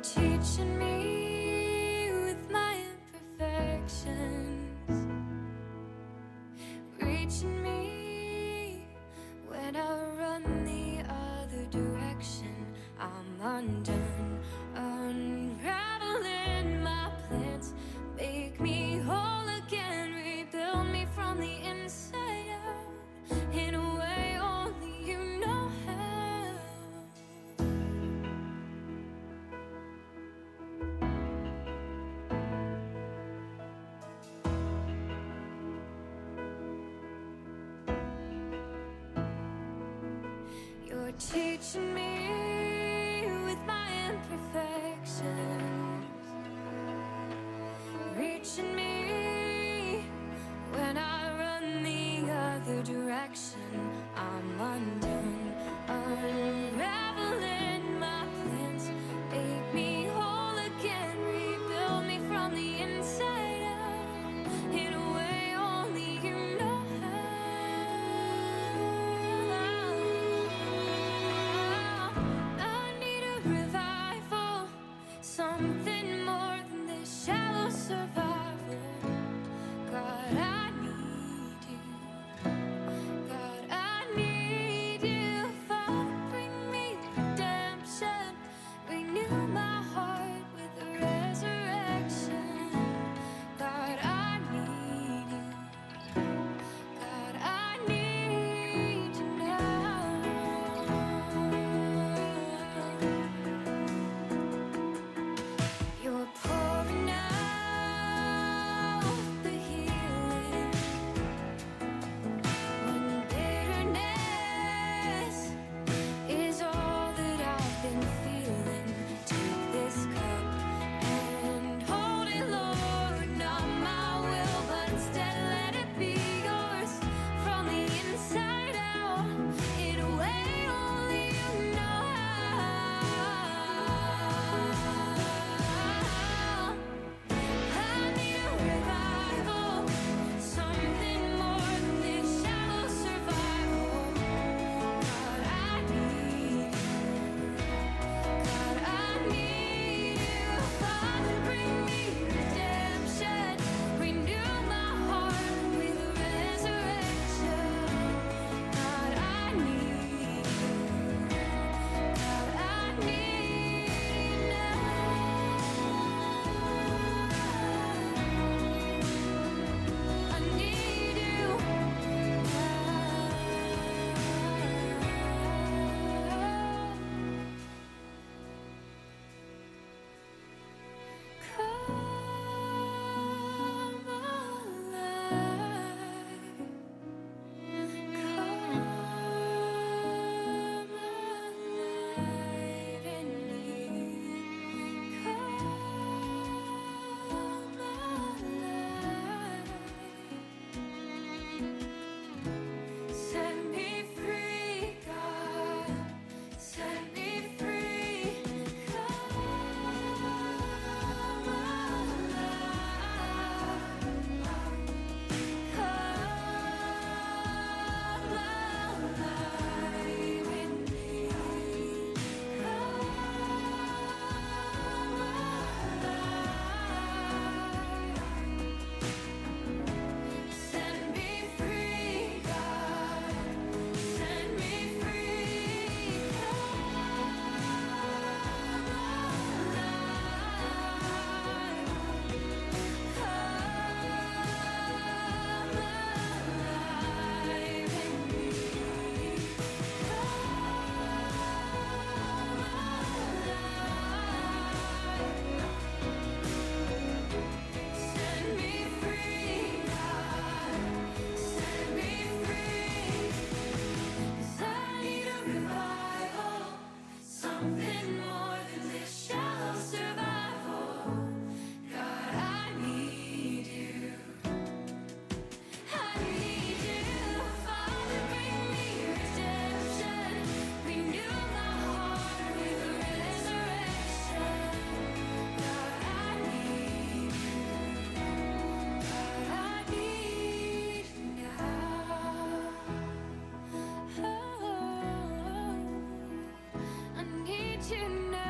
teaching me with my imperfections, reaching me when I run the other direction. I'm undone, unraveling my plans. Make me whole again, rebuild me from the inside out, in a way only you know how. You're teaching me with my imperfections, reaching me when I run the other direction. I'm undone, unraveling my plans. Make me whole again, rebuild me from the inside out, in a way only you know how. I need a revival, something more than this shallow survival. God, I need you. God, I need you. Father, bring me redemption. Renew my heart with a resurrection. God, I need you. God, I need you now. You're pouring out the healing when bitterness is all that I've been feeling. Take this cup and hold it, Lord, not my will, but instead let it be yours from the inside out, in a way only you know how. I need a revival, something more than this shallow survival. God, I need you. God, I need you. Father, bring me redemption. Renew my heart with a resurrection. God, I need you. God, I need you now. I need you Come alive. Come alive in me. Come alive. Set me free, God. Set me free. Come alive. Come alive in me. Come alive. Set me free, God. Set me free. Come alive. Come alive in me. Set me free, God. Set me free. 'Cause I need a revival, something more than this shallow survival. God, I need you. I need you. Father, bring me redemption. Renew my heart with a resurrection. God, I need you. God, I need you now. Oh, I need you now.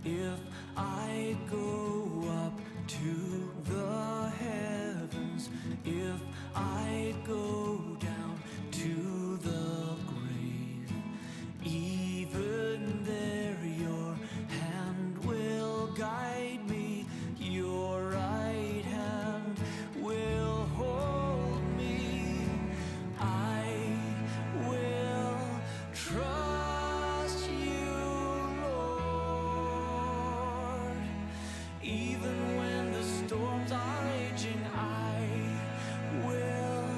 If I go up to the heavens, if I go down to the grave, even there your hand will guide me, your right hand will hold me. I will trust you, Lord. Even when the storms are raging, I will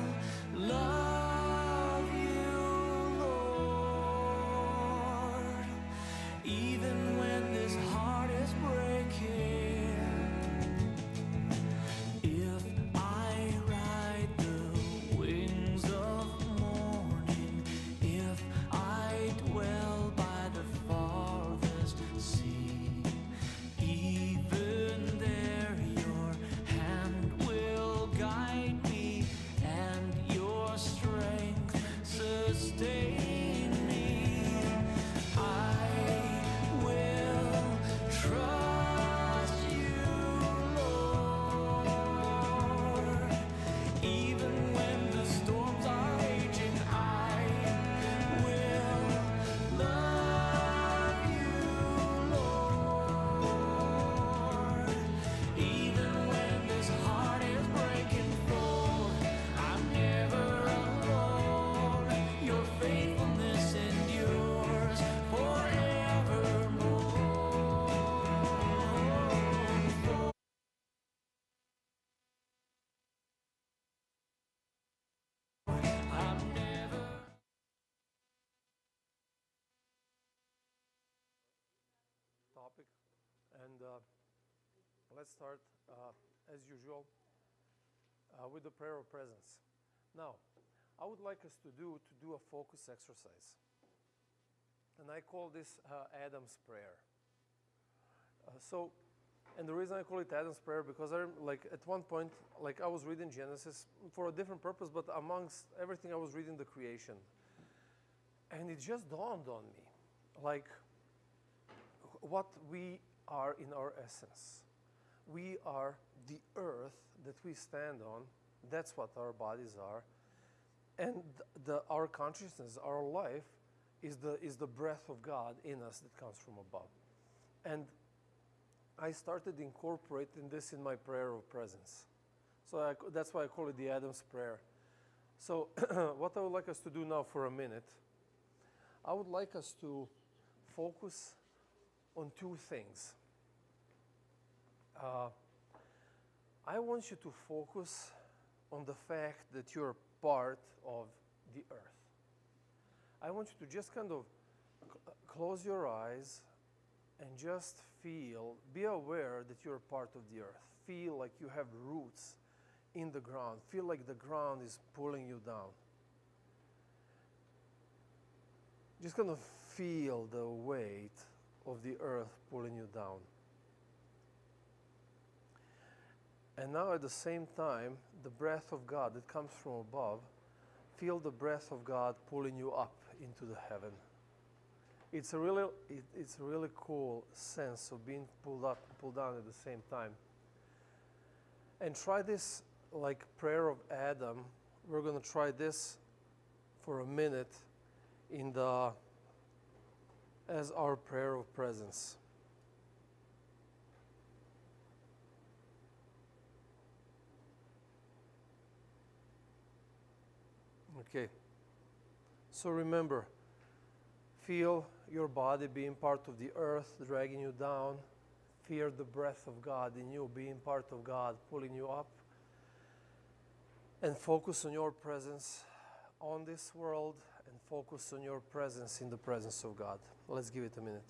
love you, Lord. Even when this heart is breaking, if I ride the wings of morning, if I dwell by the farthest sea, even there your hand will guide me and your strength sustain me. I will trust you, Lord. Even when the storms are raging, I will love you, Lord. Even when this heart is breaking forth, I'm never alone. Your faithfulness endures forevermore. I'm never topic, and let's start as usual with the prayer of presence. Now, I would like us to do a focus exercise, and I call this Adam's prayer. And the reason I call it Adam's prayer, because at one point, I was reading Genesis for a different purpose, but amongst everything I was reading the creation, and it just dawned on me, what we are in our essence. We are the earth that we stand on. That's what our bodies are. And our consciousness, our life, is the breath of God in us that comes from above. And I started incorporating this in my prayer of presence. So that's why I call it the Adam's prayer. So what I would like us to do now for a minute, I would like us to focus on two things. I want you to focus on the fact that you're part of the earth. I want you to just kind of close your eyes and just be aware that you're part of the earth. Feel like you have roots in the ground. Feel like the ground is pulling you down. Just kind of feel the weight of the earth pulling you down. And now at the same time, the breath of God that comes from above, feel the breath of God pulling you up into the heaven. It's a really cool sense of being pulled up and pulled down at the same time. And try this like prayer of Adam. We're going to try this for a minute as our prayer of presence. Okay. So remember, feel your body being part of the earth, dragging you down. Feel the breath of God in you, being part of God, pulling you up. And focus on your presence on this world, and focus on your presence in the presence of God. Let's give it a minute.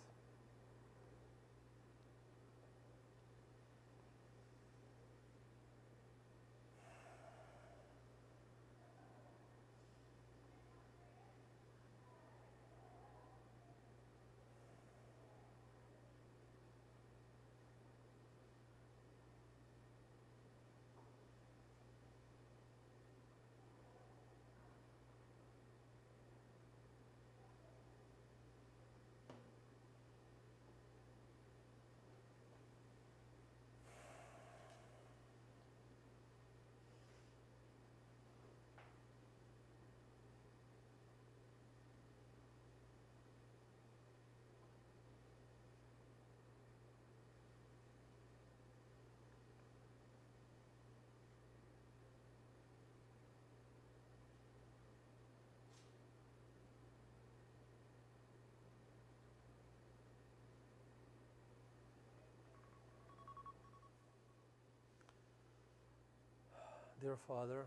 Dear Father,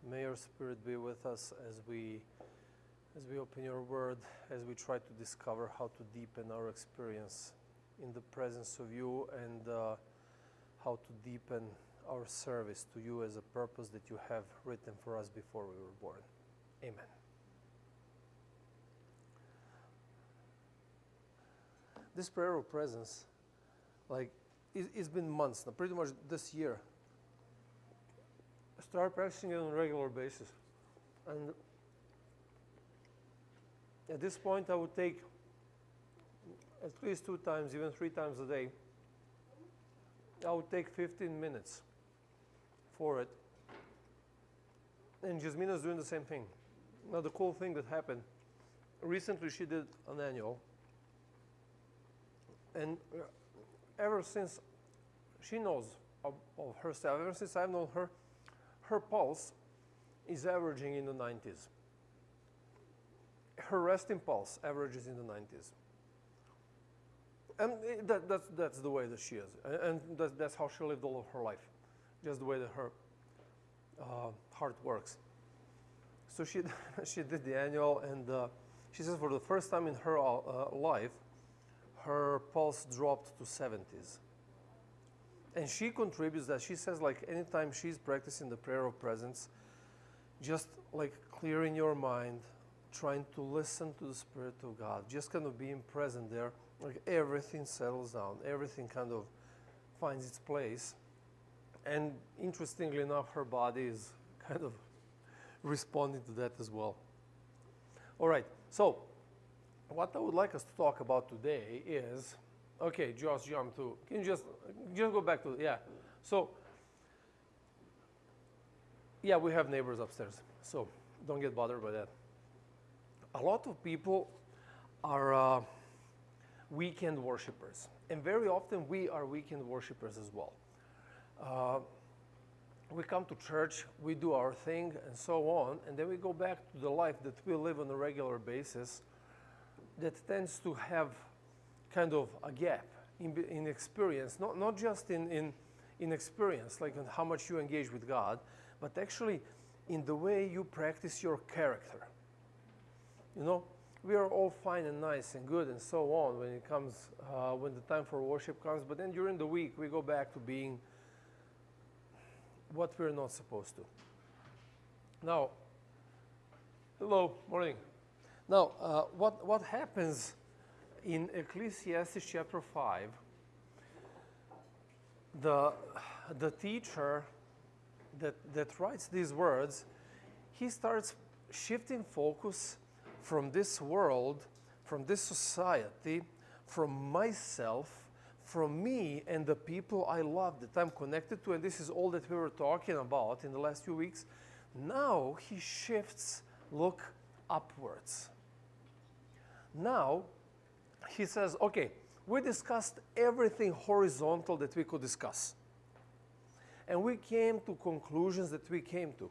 may your Spirit be with us as we open your word, as we try to discover how to deepen our experience in the presence of you, and how to deepen our service to you as a purpose that you have written for us before we were born. Amen. This prayer of presence, it's been months now, pretty much this year. I started practicing it on a regular basis. And at this point, I would take at least 2 times, even 3 times a day. I would take 15 minutes for it. And Jasmina's doing the same thing. Now, the cool thing that happened, recently she did an annual. And ever since she knows of herself, ever since I've known her, her pulse is averaging in the 90s. Her resting pulse averages in the 90s. And that's the way that she is. And that's how she lived all of her life. Just the way that her heart works. So she did the annual, and she says for the first time in her life, her pulse dropped to 70s. And she contributes that. She says, like, anytime she's practicing the prayer of presence, just like clearing your mind, trying to listen to the Spirit of God, just kind of being present there, like everything settles down, everything kind of finds its place. And interestingly enough, her body is kind of responding to that as well. All right, so what I would like us to talk about today is, okay, Josh, jump to, can you just go back to, yeah. So, yeah, we have neighbors upstairs, so don't get bothered by that. A lot of people are weekend worshipers, and very often we are weekend worshipers as well. We come to church, we do our thing, and so on, and then we go back to the life that we live on a regular basis that tends to have kind of a gap in experience, not just in experience, like in how much you engage with God, but actually in the way you practice your character. You know, we are all fine and nice and good and so on when it comes, when the time for worship comes, but then during the week we go back to being what we're not supposed to. Now, hello, morning. Now, what happens in Ecclesiastes chapter 5, the teacher that writes these words, he starts shifting focus from this world, from this society, from myself, from me and the people I love that I'm connected to, and this is all that we were talking about in the last few weeks. Now he shifts, look upwards. Now he says, okay, we discussed everything horizontal that we could discuss. And we came to conclusions that we came to.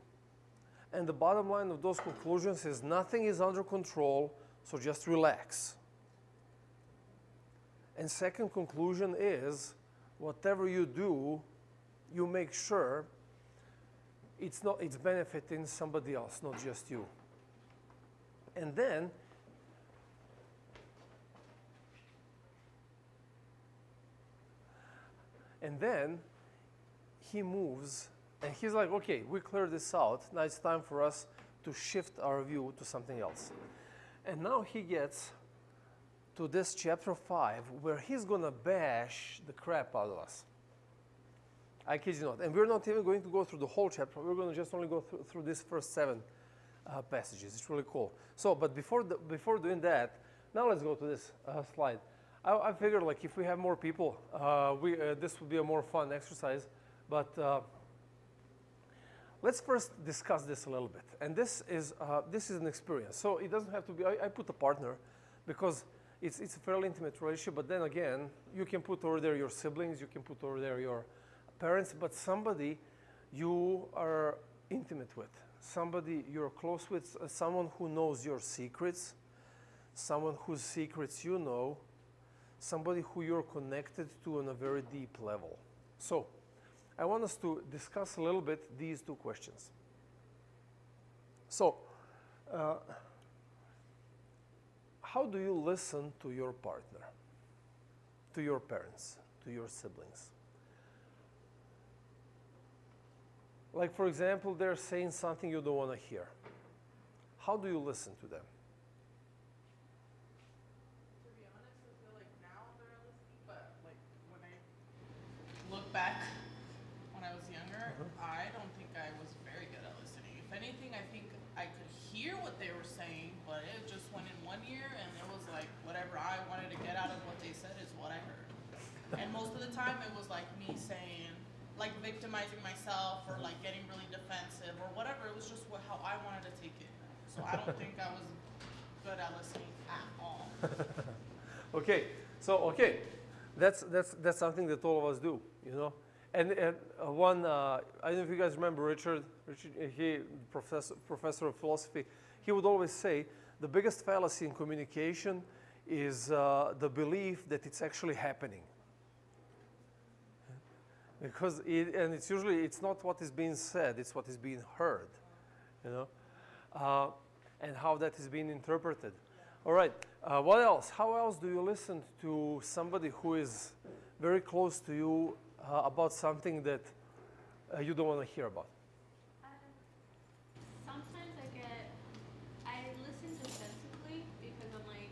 And the bottom line of those conclusions is nothing is under control, so just relax. And second conclusion is, whatever you do, you make sure it's benefiting somebody else, not just you. And then he moves, and he's like, okay, we cleared this out. Now it's time for us to shift our view to something else. And now he gets to this chapter 5, where he's going to bash the crap out of us. I kid you not. And we're not even going to go through the whole chapter. We're going to just only go through these first 7 passages. It's really cool. So, but before doing that, now let's go to this slide. I figured, like, if we have more people, this would be a more fun exercise. But let's first discuss this a little bit. And this is an experience. So it doesn't have to be. I put a partner because it's a fairly intimate relationship. But then again, you can put over there your siblings. You can put over there your parents. But somebody you are intimate with, somebody you're close with, someone who knows your secrets, someone whose secrets you know, somebody who you're connected to on a very deep level. So I want us to discuss a little bit these two questions. So, how do you listen to your partner, to your parents, to your siblings? Like, for example, they're saying something you don't want to hear. How do you listen to them? To be honest, I feel like now they're listening, but like when I look back when I was younger, I don't think I was very good at listening. If anything, I think I could hear what they were saying, but it just went in one ear, and it was like whatever I wanted to get out of what they said is what I heard. And most of the time, it was like me saying, like victimizing myself or like getting really defensive or whatever. It was just how I wanted to take it. So I don't think I was good at listening at all. Okay, so that's something that all of us do, you know. And one, I don't know if you guys remember Richard, he professor of philosophy. He would always say the biggest fallacy in communication is the belief that it's actually happening. Because it's usually it's not what is being said, it's what is being heard, you know, and how that is being interpreted. All right, what else? How else do you listen to somebody who is very close to you about something that you don't want to hear about? Sometimes I listen defensively because I'm like,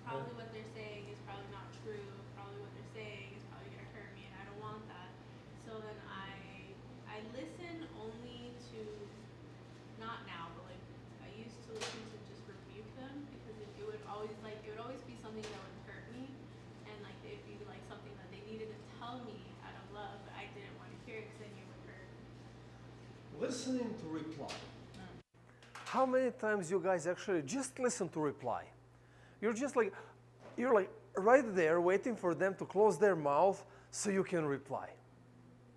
probably what they're saying is probably not true. Probably what they're saying is probably gonna hurt me, and I don't want that. So then I listen only to, not now, but like I used to listen to just rebuke them because it would always be something that would hurt me, and like it'd be like something that they needed to tell me out of love, but I didn't want to hear it because I knew it would hurt. Listening to reply. How many times you guys actually just listen to reply? You're like right there waiting for them to close their mouth so you can reply.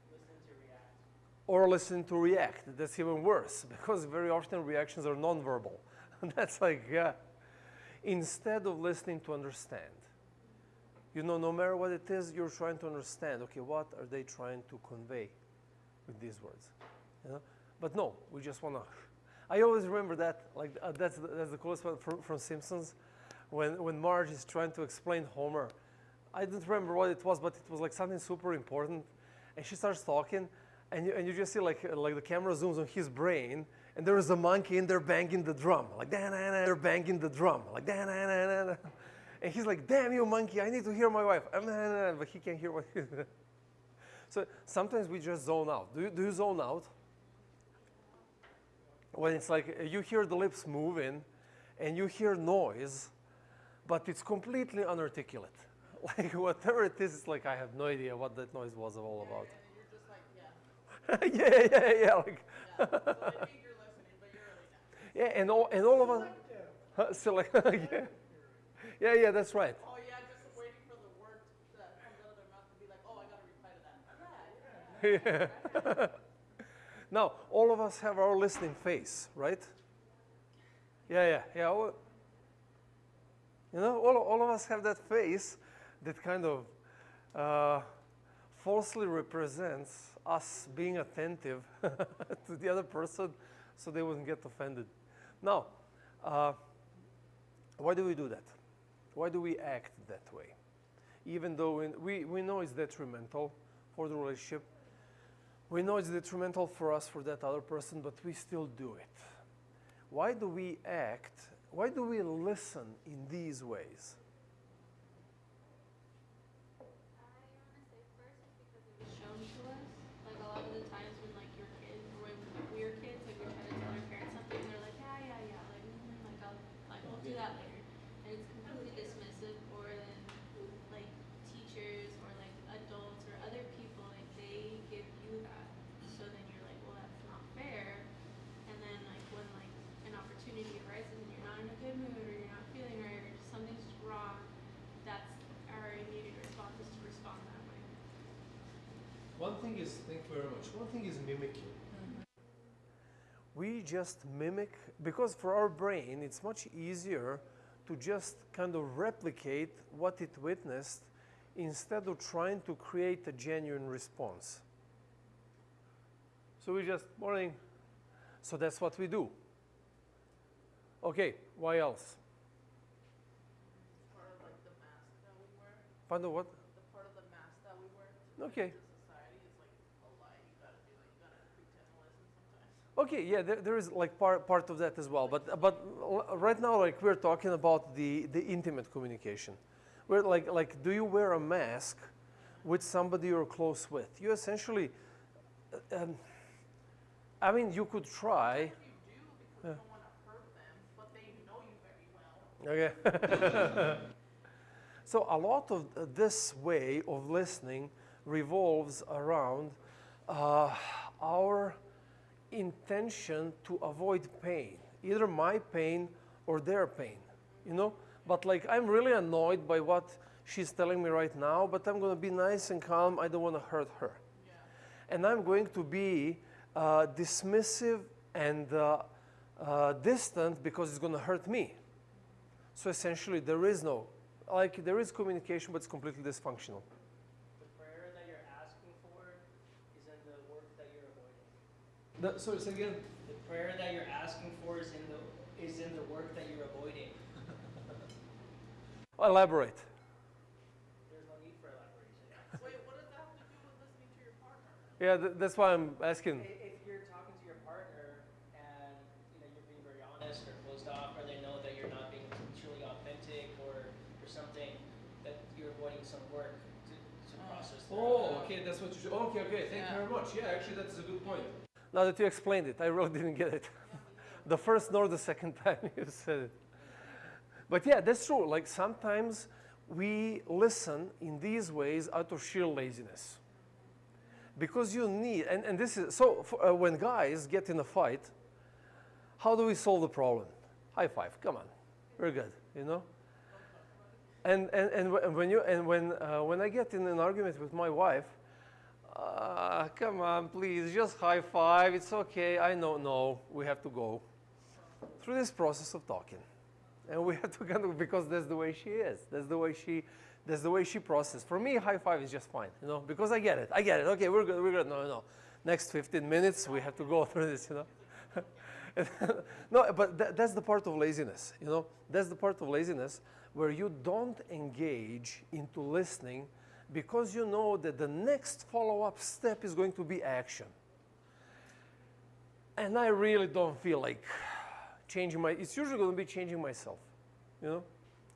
Listen to react. Or listen to react. That's even worse because very often reactions are nonverbal. That's like, instead of listening to understand. You know, no matter what it is, you're trying to understand, okay, what are they trying to convey with these words? You know? But no, we just want to. I always remember that, like that's the coolest one from Simpsons, when Marge is trying to explain Homer. I don't remember what it was, but it was like something super important, and she starts talking, and you just see like the camera zooms on his brain, and there is a monkey in there banging the drum, like da-na-na, they're banging the drum, like da-na-na-na. And he's like, damn you monkey, I need to hear my wife, but he can't hear what. So sometimes we just zone out. Do you zone out? When it's like you hear the lips moving and you hear noise, but it's completely unarticulate. Like whatever it is, it's like I have no idea what that noise was all about. And you're just like, yeah. yeah. Like, So I think you're listening, but you're really not. yeah, and all of us. Yeah, that's right. Oh yeah, just waiting for the word that comes out of their mouth to be like, oh, I gotta reply to that. Yeah. Now, all of us have our listening face, right? Yeah. You know, all of us have that face that kind of falsely represents us being attentive to the other person so they wouldn't get offended. Now, why do we do that? Why do we act that way? Even though we know it's detrimental for the relationship, we know it's detrimental for us, for that other person, but we still do it. Why do we act? Why do we listen in these ways? I want to say first is because it was shown to us. Like a lot of the times when like your kids, or when we were kids, like we try to tell our parents something, and they're like, yeah, like we'll do that later, and it's completely dismissive. Or then like teachers or like adults or other people, like they give you that, so then you're like, well, that's not fair. And then like when like an opportunity arises and you're not in a good mood or you're not feeling right or something's wrong, that's our immediate response is to respond that way. One thing is, thank you very much. One thing is mimicking. We just mimic, because for our brain, it's much easier to just kind of replicate what it witnessed instead of trying to create a genuine response. So we just, morning. So that's what we do. Okay, why else? Part of like the mask that we wear. Find out what? The part of the mask that we wear to Okay. to society is like a lie. You gotta do like you gotta pretend to listen sometimes. Okay, yeah, there is like part of that as well. But right now, like we're talking about the intimate communication. Where like do you wear a mask with somebody you're close with? You essentially, I mean, you could try. You do because you don't want to hurt them, but they know you very well. Okay. So a lot of this way of listening revolves around our intention to avoid pain, either my pain or their pain, you know? But like I'm really annoyed by what she's telling me right now, but I'm going to be nice and calm. I don't want to hurt her. Yeah. And I'm going to be dismissive and distant because it's going to hurt me. So essentially, there is communication, but it's completely dysfunctional. The prayer that you're asking for is in the work that you're avoiding. Sorry, say again. The prayer that you're asking for is in the work that you're avoiding. Elaborate. There's no need for elaboration. Wait, what does that have to do with listening to your partner? Yeah, that's why I'm asking. If you're talking to your partner and you're being very honest or closed off, or they know that you're not being truly authentic or something, that you're avoiding some work to process. Oh, okay, that's what you should. Okay, thank you Yeah. very much. Yeah, actually, that's a good point. Now that you explained it, I really didn't get it. The first nor the second time you said it. But yeah, that's true. Like sometimes we listen in these ways out of sheer laziness. Because you need, and this is, so when guys get in a fight, how do we solve the problem? High five, come on, we're good, you know? And when I get in an argument with my wife, come on, please, just high five, it's okay, I know, no, we have to go through this process of talking. And we have to kind of, because that's the way she is, that's the way she processes. For me, high five is just fine, you know, because I get it, okay, we're good, no. Next 15 minutes, we have to go through this, you know. No, but that's the part of laziness, you know, that's the part of laziness where you don't engage into listening because you know that the next follow-up step is going to be action. And I really don't feel like changing it's usually going to be changing myself, you know,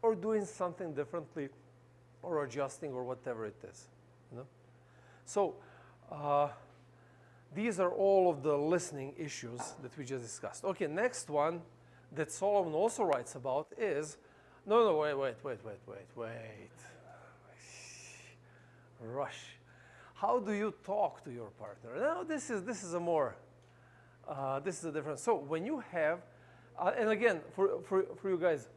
or doing something differently or adjusting or whatever it is, you know. So these are all of the listening issues that we just discussed. Okay, next one that Solomon also writes about is, no, wait. Rush. How do you talk to your partner? Now, this is a more, this is a different. So when you have, and again, for you guys,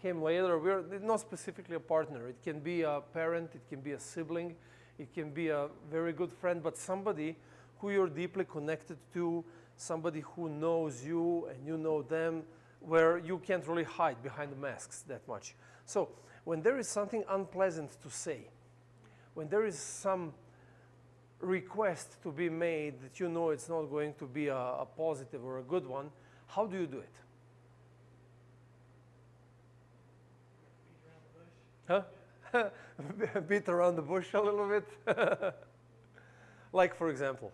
came later, we're not specifically a partner. It can be a parent, it can be a sibling, it can be a very good friend, but somebody who you're deeply connected to, somebody who knows you and you know them, where you can't really hide behind the masks that much. So when there is something unpleasant to say, when there is some request to be made that you know it's not going to be a positive or a good one, how do you do it? Huh? Beat around the bush a little bit? Like, for example?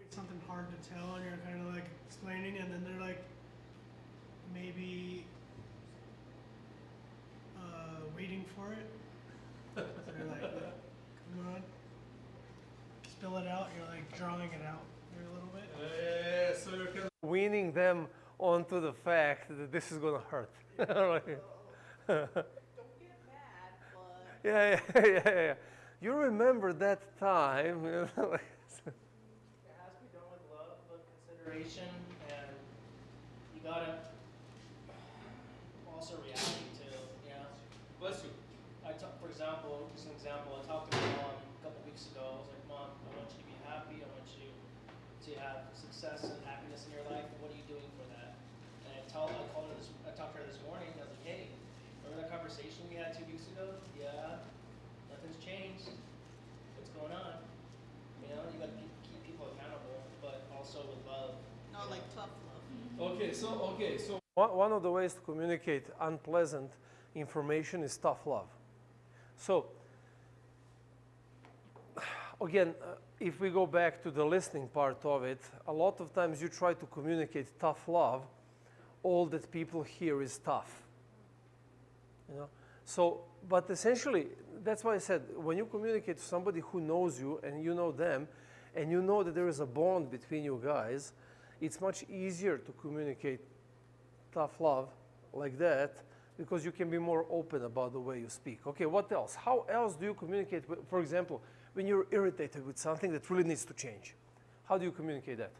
Something hard to tell, and you're kind of like explaining, and then they're like, maybe waiting for it. So you're like, come on, spill it out. You're like drawing it out there a little bit. So you're kind of Weaning them onto the fact that this is going to hurt. Don't get mad, but Yeah. You remember that time? It has to be done with love, but consideration, and you gotta also reality too. bless you. For example, just an example, I talked to my mom a couple weeks ago. I was like, Mom, I want you to be happy. I want you to have success and happiness in your life. What are you doing for that? And I talked to her this morning. I was like, hey, remember that conversation we had 2 weeks ago? Yeah, nothing's changed. What's going on? about like tough love. Okay, so One of the ways to communicate unpleasant information is tough love. So, again, if we go back to the listening part of it, a lot of times you try to communicate tough love, all that people hear is tough. You know? So, but essentially, that's why I said, when you communicate to somebody who knows you and you know them, and you know that there is a bond between you guys, it's much easier to communicate tough love like that because you can be more open about the way you speak. Okay, what else? How else do you communicate, for example, when you're irritated with something that really needs to change? How do you communicate that?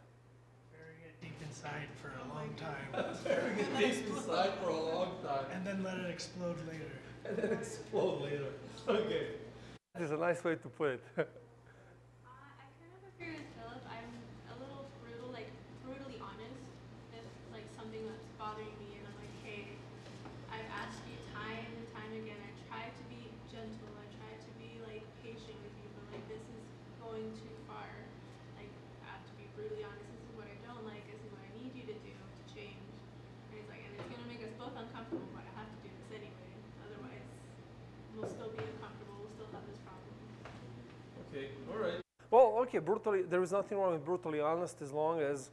Burying it deep inside for a long time, Burying it deep inside for a long time and then let it explode later. and then explode later. Okay. That is a nice way to put it. I kind of agree with Philip. I'm a little brutal, like brutally honest. If like something that's bothering me, and I'm like, hey, I've asked you time and time again. I try to be gentle. I try to be like patient with you, but like this is going too far. Like I have to be brutally honest. This is what I don't like. This is what I need you to do to change. And he's like, and it's gonna make us both uncomfortable, but I have to do this anyway. Otherwise, we'll still be uncomfortable. We'll still have this problem. Okay, all right. Well, okay, brutally, there is nothing wrong with brutally honest as long as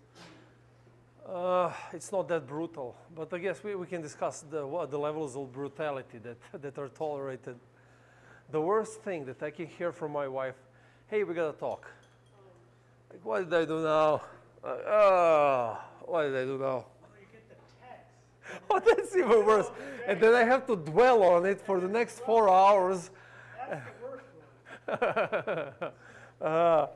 it's not that brutal. But I guess we can discuss the levels of brutality that are tolerated. The worst thing that I can hear from my wife, hey, we gotta talk. Like, what did I do now? What did I do now? You get the text. Oh, that's even worse. And then I have to dwell on it for the next 4 hours. That's the worst one.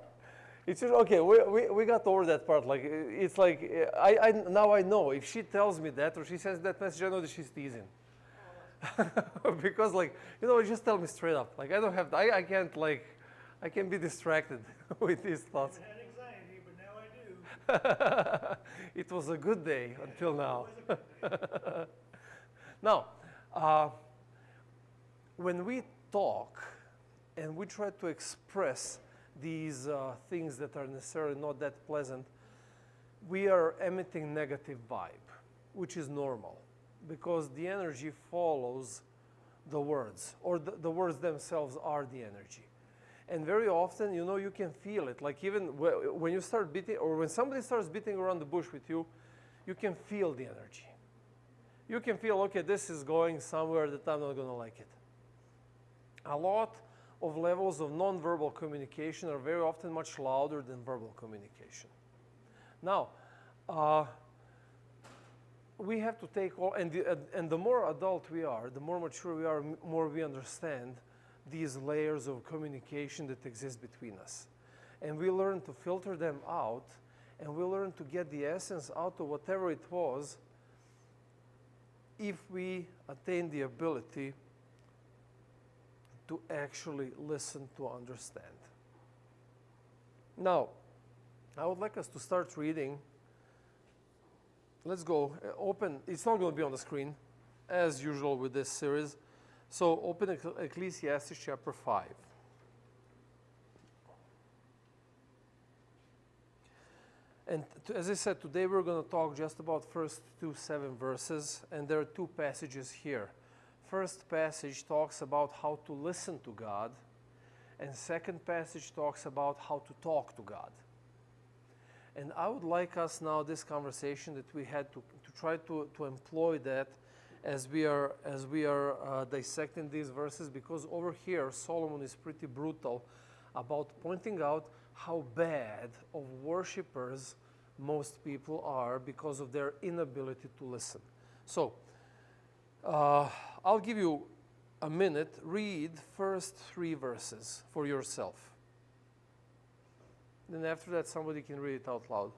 It's just, okay. We got over that part. Like it's like I now I know if she tells me that or she sends that message, I know that she's teasing. Because like just tell me straight up. Like I don't have I can't like I can be distracted with these thoughts. I had anxiety, but now I do. It was a good day until now. It was a good day. Now, when we talk and we try to express these things that are necessarily not that pleasant, we are emitting negative vibe, which is normal because the energy follows the words, or the words themselves are the energy. And very often, you can feel it. Like even when you start beating, or when somebody starts beating around the bush with you, you can feel the energy. You can feel, okay, this is going somewhere that I'm not going to like it. A lot of levels of nonverbal communication are very often much louder than verbal communication. Now, we have to take all, and the more adult we are, the more mature we are, more we understand these layers of communication that exist between us. And we learn to filter them out, and we learn to get the essence out of whatever it was if we attain the ability to actually listen to understand. Now, I would like us to start reading. Let's go. Open. It's not going to be on the screen, as usual with this series. So open Ecclesiastes chapter 5. And as I said, today we're going to talk just about first 7 verses, and there are 2 passages here. First passage talks about how to listen to God, and second passage talks about how to talk to God. And I would like us now, this conversation that we had, to try to employ that as we are dissecting these verses, because over here Solomon is pretty brutal about pointing out how bad of worshipers most people are because of their inability to listen. So I'll give you a minute. Read first 3 verses for yourself. Then after that, somebody can read it out loud.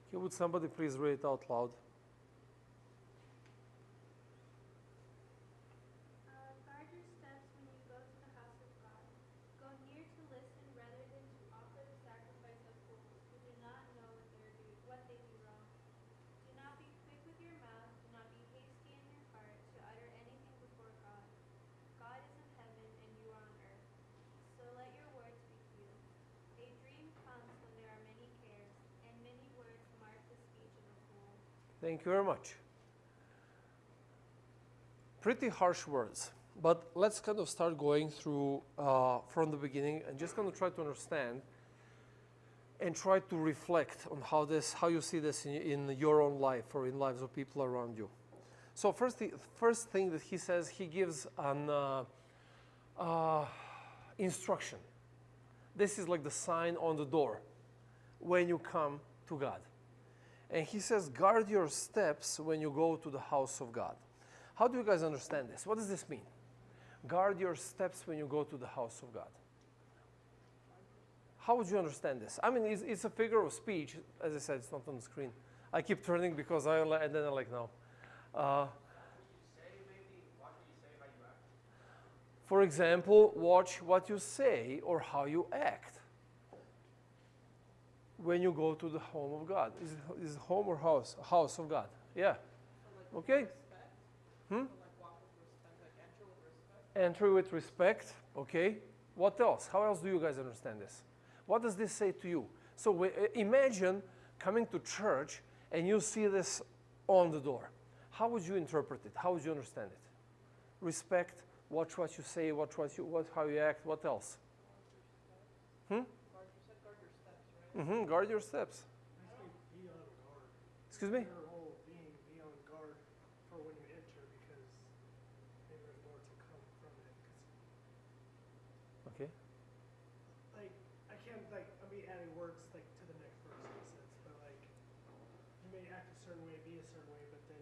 Okay, would somebody please read it out loud? Guard your steps when you go to the house of God. Go near to listen rather than to offer the sacrifice of fools who do not know what they do wrong. Do not be quick with your mouth. Do not be hasty in your heart to utter anything before God. God is in heaven and you are on earth. So let your words be few. A dream comes when there are many cares, and many words mark the speech of a fool. Thank you very much. Pretty harsh words, but let's kind of start going through from the beginning and just kind of try to understand and try to reflect on how you see this in your own life or in lives of people around you. So first thing that he says, he gives an instruction. This is like the sign on the door when you come to God. And he says, guard your steps when you go to the house of God. How do you guys understand this? What does this mean? Guard your steps when you go to the house of God. How would you understand this? I mean, it's a figure of speech. As I said, it's not on the screen. I keep turning because and then I'm like, no. For example, watch what you say or how you act when you go to the home of God. Is it home or house? House of God. Yeah. Okay. Enter with respect. Okay. What else? How else do you guys understand this? What does this say to you? So imagine coming to church and you see this on the door. How would you interpret it? How would you understand it? Respect. Watch what you say. Watch how you act. What else? Guard your steps, right? Guard your steps. Be on guard. Excuse me? Your whole being, be on guard for when you enter because maybe there's more to come from it. Okay. Like, I can't, like, I'll be adding words, like, to the next verse in a sense, but, like, you may act a certain way, be a certain way, but then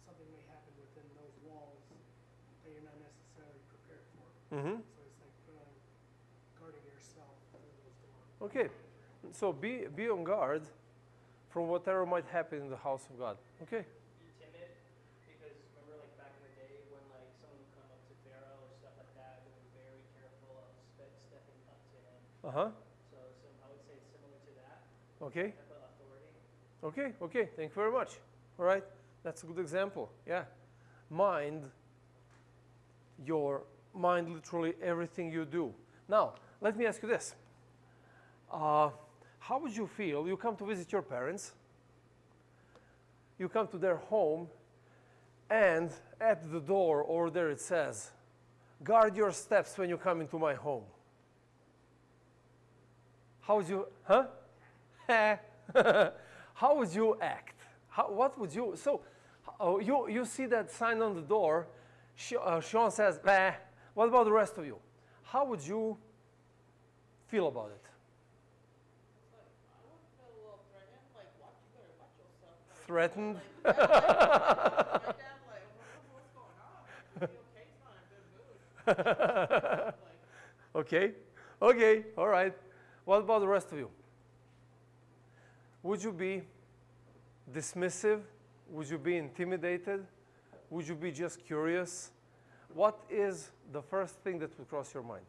something may happen within those walls that you're not necessarily prepared for. Mm-hmm. So it's like guarding yourself through those doors. Okay. So be on guard from whatever might happen in the house of God. Okay. Be timid, because remember, like back in the day when like someone would come up to Pharaoh or stuff like that, they were very careful of stepping up to him. So I would say it's similar to that. Okay. Type of authority. Okay. Thank you very much. All right. That's a good example. Yeah. Mind literally everything you do. Now, let me ask you this. How would you feel? You come to visit your parents. You come to their home, and at the door over there it says, guard your steps when you come into my home. How would you, how would you act? What would you, so you see that sign on the door, Sean says, bah. What about the rest of you? How would you feel about it? I would feel a little threatened, like, you better watch yourself. Like, Threatened? my dad, like, what's going on? Is he okay? He's not in a good mood. Okay, all right. What about the rest of you? Would you be dismissive? Would you be intimidated? Would you be just curious? What is the first thing that would cross your mind?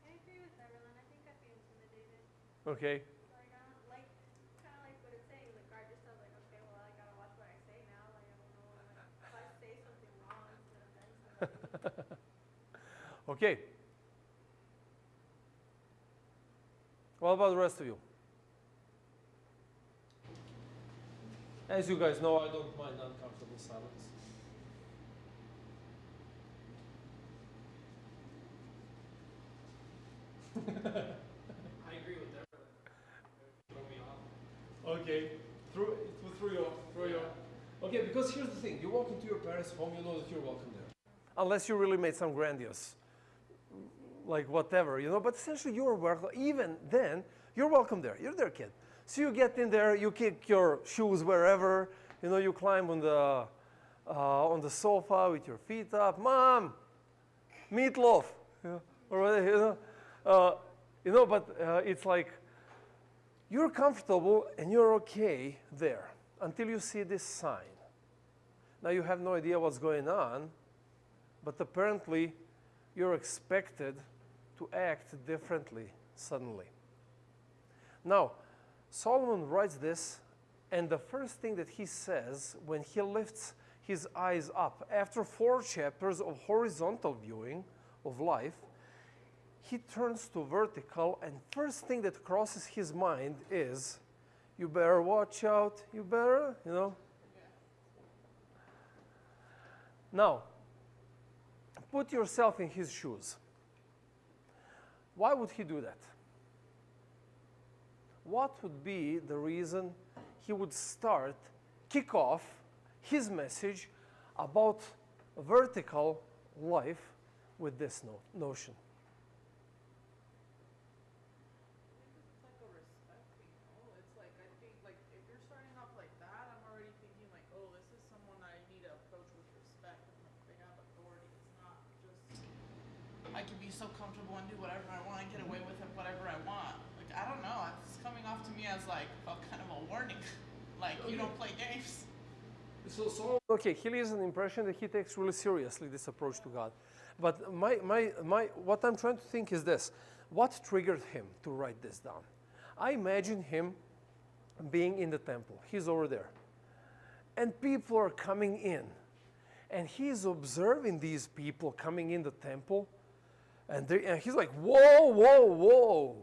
I agree with Evelyn. I think I'd be intimidated. Okay. Like, I don't like, kind of like what it's saying, like, guard yourself, like, okay, well, I gotta watch what I say now. Like, I don't know, like, if I say something wrong, it's gonna offend somebody. Okay. What about the rest of you? As you guys know, I don't mind uncomfortable silence. I agree with that. Throw me off. Okay, through your. Okay, because here's the thing: you walk into your parents' home, you know that you're welcome there, unless you really made some grandiose, like whatever, But essentially, you're welcome. Even then, you're welcome there. You're their kid. So you get in there, you kick your shoes wherever, you climb on the sofa with your feet up. Mom, meatloaf, or whatever, But it's like You're comfortable and you're okay there until you see this sign. Now you have no idea what's going on, but apparently you're expected to act differently suddenly. Now, Solomon writes this, and the first thing that he says when he lifts his eyes up, after 4 chapters of horizontal viewing of life, he turns to vertical, and first thing that crosses his mind is, you better watch out, you better, you know. Now, put yourself in his shoes. Why would he do that? What would be the reason he would kick off his message about vertical life with this notion? It's like a respect thing, no? It's like, I think, like, if you're starting off like that, I'm already thinking, like, oh, this is someone I need to approach with respect. And, like, they have authority. It's not just, I can be so comfortable and do whatever I want and get away with it, whatever I want. Like, I don't know. It's coming off to me as, like, a kind of a warning. Like, you don't play games. So Solomon, okay, he leaves an impression that he takes really seriously this approach to God. But what I'm trying to think is this. What triggered him to write this down? I imagine him being in the temple. He's over there. And people are coming in. And he's observing these people coming in the temple. And he's like, whoa, whoa, whoa.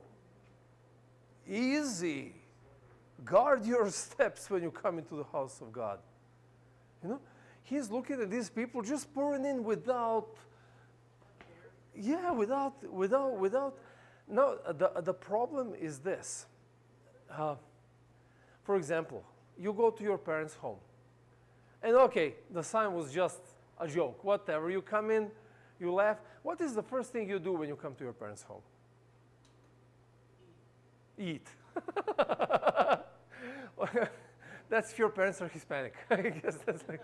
Easy. Guard your steps when you come into the house of God. You know, he's looking at these people just pouring in without. No, the problem is this. For example, you go to your parents' home. And okay, the sign was just a joke, whatever. You come in, you laugh. What is the first thing you do when you come to your parents' home? Eat. That's if your parents are Hispanic. I guess that's like.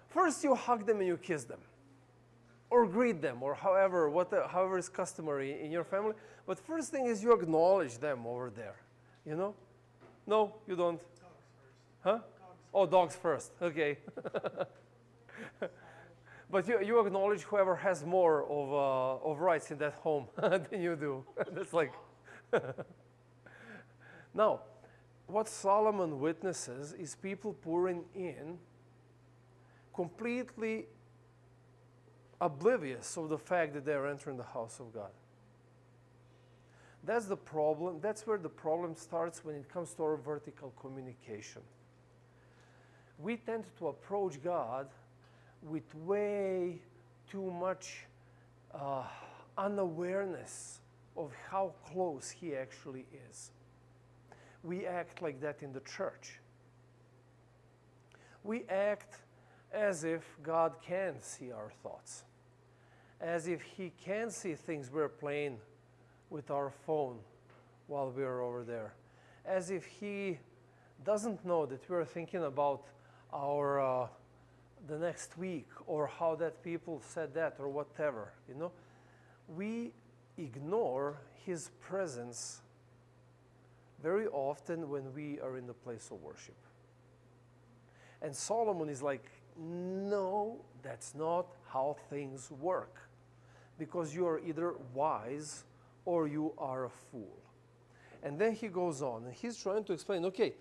First, you hug them and you kiss them, or greet them, or however is customary in your family. But first thing is you acknowledge them over there. You know? No, you don't. Dogs first. Huh? Oh, dogs first. Okay. But you acknowledge whoever has more of rights in that home than you do. That's like. Now, what Solomon witnesses is people pouring in, completely oblivious of the fact that they're entering the house of God. That's the problem. That's where the problem starts when it comes to our vertical communication. We tend to approach God with way too much unawareness of how close He actually is. We act like that in the church. We act as if God can see our thoughts, as if He can see things we're playing with our phone while we're over there, as if He doesn't know that we're thinking about our the next week, or how that people said that, or whatever. You know, we ignore His presence very often when we are in the place of worship. And Solomon is like, no, that's not how things work. Because you are either wise or you are a fool. And then he goes on, and he's trying to explain, okay,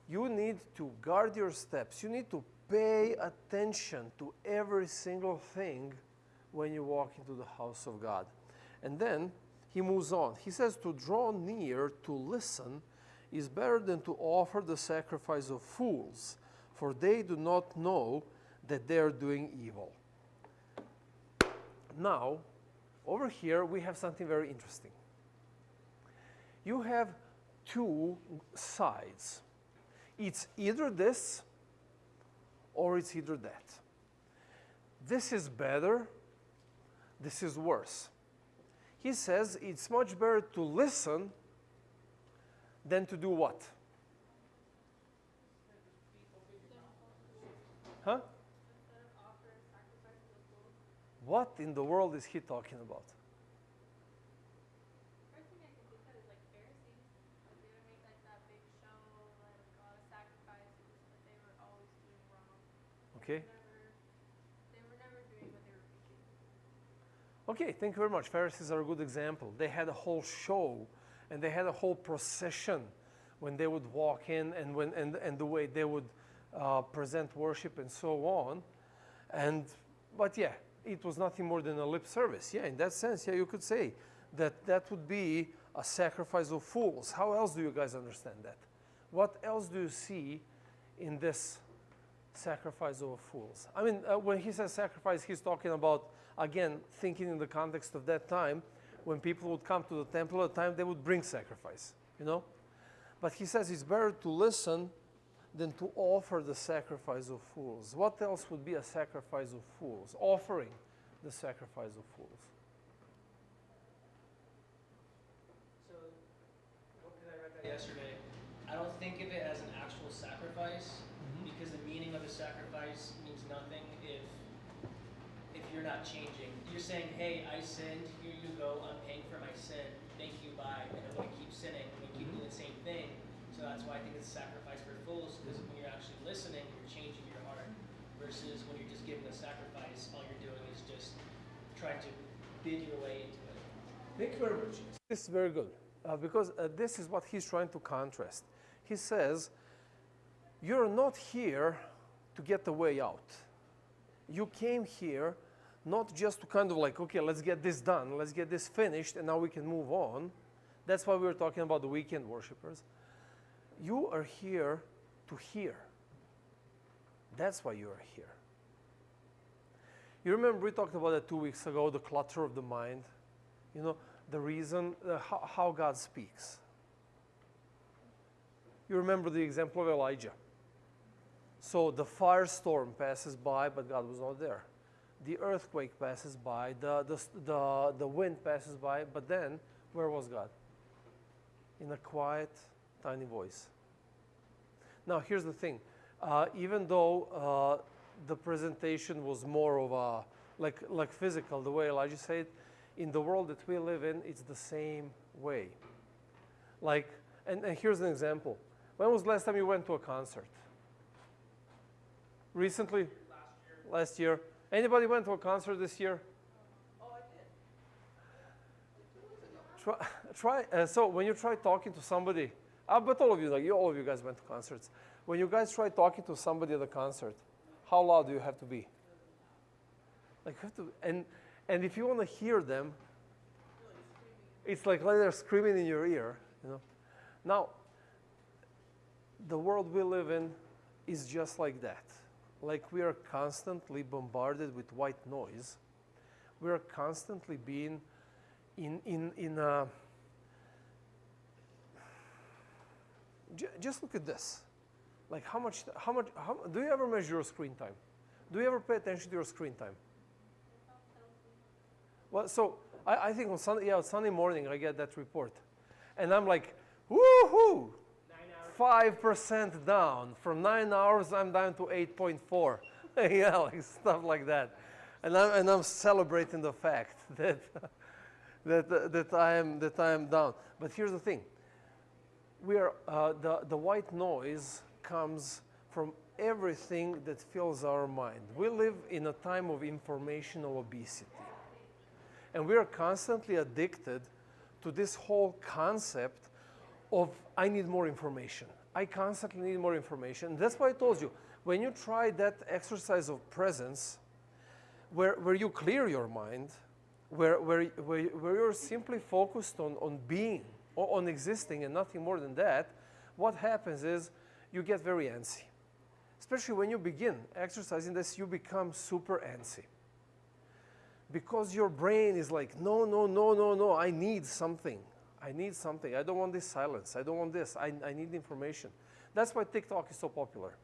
you need to guard your steps. You need to pay attention to every single thing when you walk into the house of God. And then he moves on. He says to draw near to listen is better than to offer the sacrifice of fools, for they do not know that they are doing evil. Now, over here we have something very interesting. You have two sides. It's either this or it's either that. This is better, this is worse. He says it's much better to listen than to do what? Huh? What in the world is he talking about? First thing I can think Okay. They were never doing what they were preaching. Okay, thank you very much. Pharisees are a good example. They had a whole show and they had a whole procession when they would walk in and the way they would present worship and so on. But yeah, it was nothing more than a lip service. Yeah, in that sense, yeah, you could say that would be a sacrifice of fools. How else do you guys understand that? What else do you see in this sacrifice of fools? I mean, when he says sacrifice, he's talking about, again, thinking in the context of that time, when people would come to the temple at the time, they would bring sacrifice, you know? But he says it's better to listen than to offer the sacrifice of fools. What else would be a sacrifice of fools? Offering the sacrifice of fools. So, what did I read that yesterday? I don't think of it as an actual sacrifice because the meaning of a sacrifice means nothing if you're not changing. You're saying, hey, I sinned, here you go, I'm paying for my sin, thank you, bye, and I'm going to keep sinning, I'm going to keep doing the same thing. So that's why I think it's a sacrifice for fools, because when you're actually listening, you're changing your heart, versus when you're just giving a sacrifice, all you're doing is just trying to bid your way into it. Thank you very much. This is very good, because this is what he's trying to contrast. He says, you're not here to get the way out. You came here not just to kind of like, okay, let's get this done, let's get this finished, and now we can move on. That's why we were talking about the weekend worshipers. You are here to hear. That's why you are here. You remember we talked about that 2 weeks ago, the clutter of the mind. You know, the reason, how God speaks. You remember the example of Elijah. So the firestorm passes by, but God was not there. The earthquake passes by, the wind passes by, but then, where was God? In a quiet, tiny voice. Now, here's the thing. Even though the presentation was more of a, like physical, the way Elijah said, in the world that we live in, it's the same way. Like, and here's an example. When was the last time you went to a concert? Recently? Last year. Anybody went to a concert this year? Oh, I did. So when you try talking to somebody, but all of you, all of you guys went to concerts. When you guys try talking to somebody at a concert, how loud do you have to be? Like you have to, and if you want to hear them, it's like they're screaming in your ear, you know. Now, the world we live in is just like that. Like we are constantly bombarded with white noise. We are constantly being in a. Just look at this. Like how much do you ever measure your screen time? Do you ever pay attention to your screen time? Well, so I think on Sunday morning I get that report, and I'm like, woohoo! 5% down. From 9 hours, I'm down to 8.4. Yeah, like stuff like that, and I'm celebrating the fact that I am down. But here's the thing: we are the white noise comes from everything that fills our mind. We live in a time of informational obesity, and we are constantly addicted to this whole concept of I need more information. I constantly need more information. That's why I told you, when you try that exercise of presence, where you clear your mind, where you're simply focused on being, or on existing and nothing more than that, what happens is you get very antsy. Especially when you begin exercising this, you become super antsy. Because your brain is like, no, I need something. I need something. I don't want this silence. I don't want this. I need information. That's why TikTok is so popular.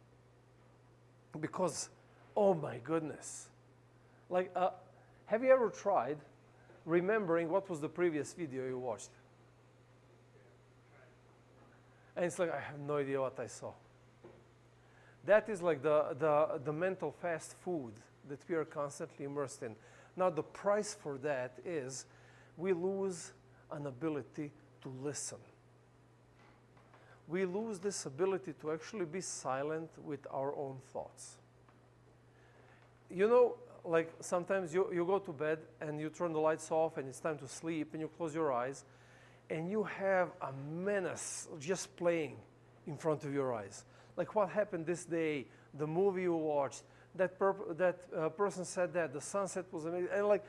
Because, oh my goodness. Like, have you ever tried remembering what was the previous video you watched? And it's like, I have no idea what I saw. That is like the mental fast food that we are constantly immersed in. Now, the price for that is we lose an ability to listen. We lose this ability to actually be silent with our own thoughts. you know, like sometimes you go to bed and you turn the lights off and it's time to sleep and you close your eyes and you have a menace just playing in front of your eyes. Like what happened this day, the movie you watched, that person said that, the sunset was amazing. And like,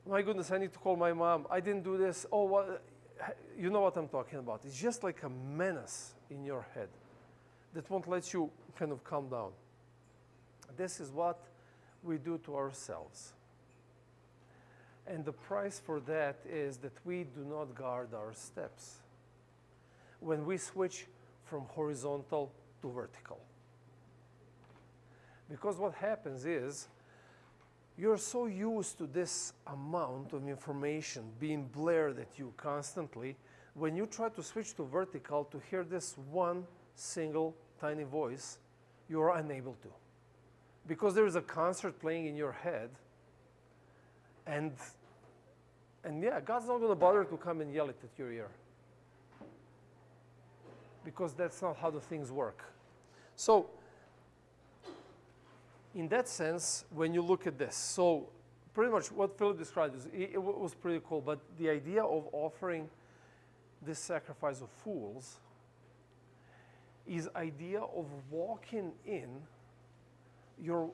my goodness, I need to call my mom. I didn't do this. Oh, what? You know what I'm talking about. It's just like a menace in your head that won't let you kind of calm down. This is what we do to ourselves. And the price for that is that we do not guard our steps when we switch from horizontal to vertical. Because what happens is you're so used to this amount of information being blared at you constantly, when you try to switch to vertical to hear this one single tiny voice, you are unable to. Because there is a concert playing in your head, and yeah, God's not going to bother to come and yell it at your ear. Because that's not how the things work. So, in that sense, when you look at this, so pretty much what Philip described, it was pretty cool, but the idea of offering this sacrifice of fools is idea of walking in your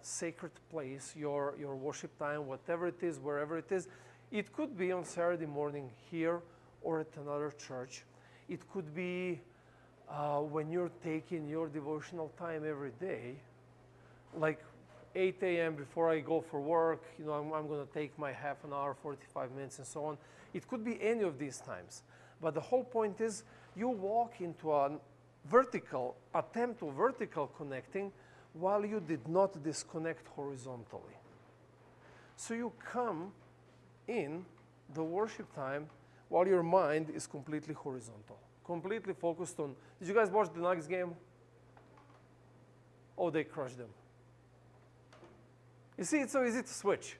sacred place, your worship time, whatever it is, wherever it is. It could be on Saturday morning here or at another church. It could be when you're taking your devotional time every day, like 8 a.m. before I go for work, you know, I'm going to take my half an hour, 45 minutes, and so on. It could be any of these times. But the whole point is you walk into a vertical, attempt to vertical connecting while you did not disconnect horizontally. So you come in the worship time while your mind is completely horizontal, completely focused on, did you guys watch the Nuggets game? Oh, they crushed them. You see, it's so easy to switch,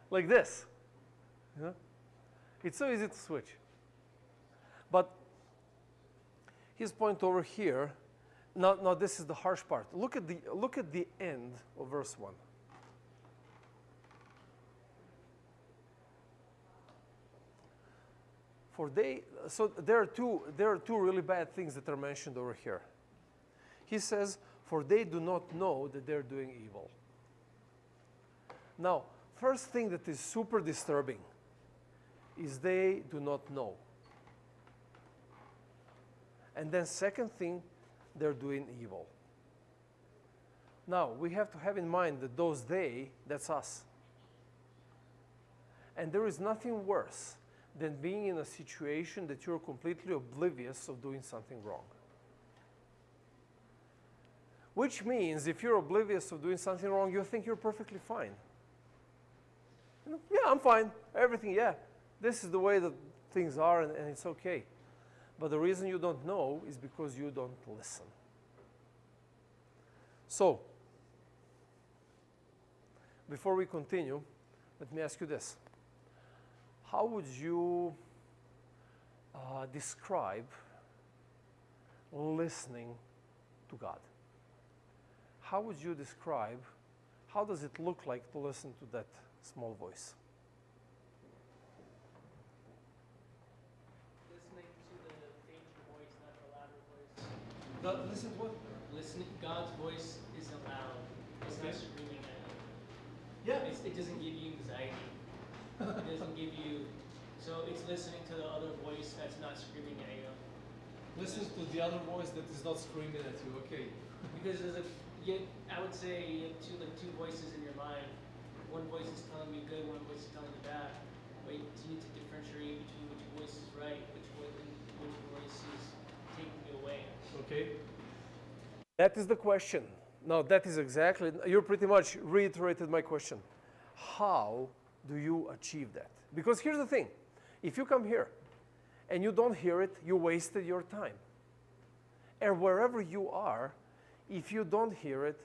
like this. You know? It's so easy to switch. But his point over here, now this is the harsh part. Look at the end of verse 1. So there are two really bad things that are mentioned over here. He says, for they do not know that they're doing evil. Now, first thing that is super disturbing is they do not know. And then second thing, they're doing evil. Now, we have to have in mind that those they, that's us. And there is nothing worse than being in a situation that you're completely oblivious of doing something wrong. Which means if you're oblivious of doing something wrong, you think you're perfectly fine. Yeah, I'm fine. Everything, yeah. This is the way that things are, and it's okay. But the reason you don't know is because you don't listen. So, before we continue, let me ask you this. How would you describe listening to God? How would you describe, how does it look like to listen to that small voice? Listening to the faint voice, not the louder voice. Listen to what? Listening, God's voice isn't loud. It's Okay. not screaming at you. Yeah. It doesn't give you anxiety. It doesn't give you. So it's listening to the other voice that's not screaming at you. Listen to the other voice that is not screaming at you. Okay. Because I would say you have two voices in your mind. One voice is telling you good, one voice is telling you bad. But you need to differentiate between which voice is right, which voice is taking you away. Okay. That is the question. No, that is exactly, you pretty much reiterated my question. How do you achieve that? Because here's the thing. If you come here and you don't hear it, you wasted your time. And wherever you are, if you don't hear it,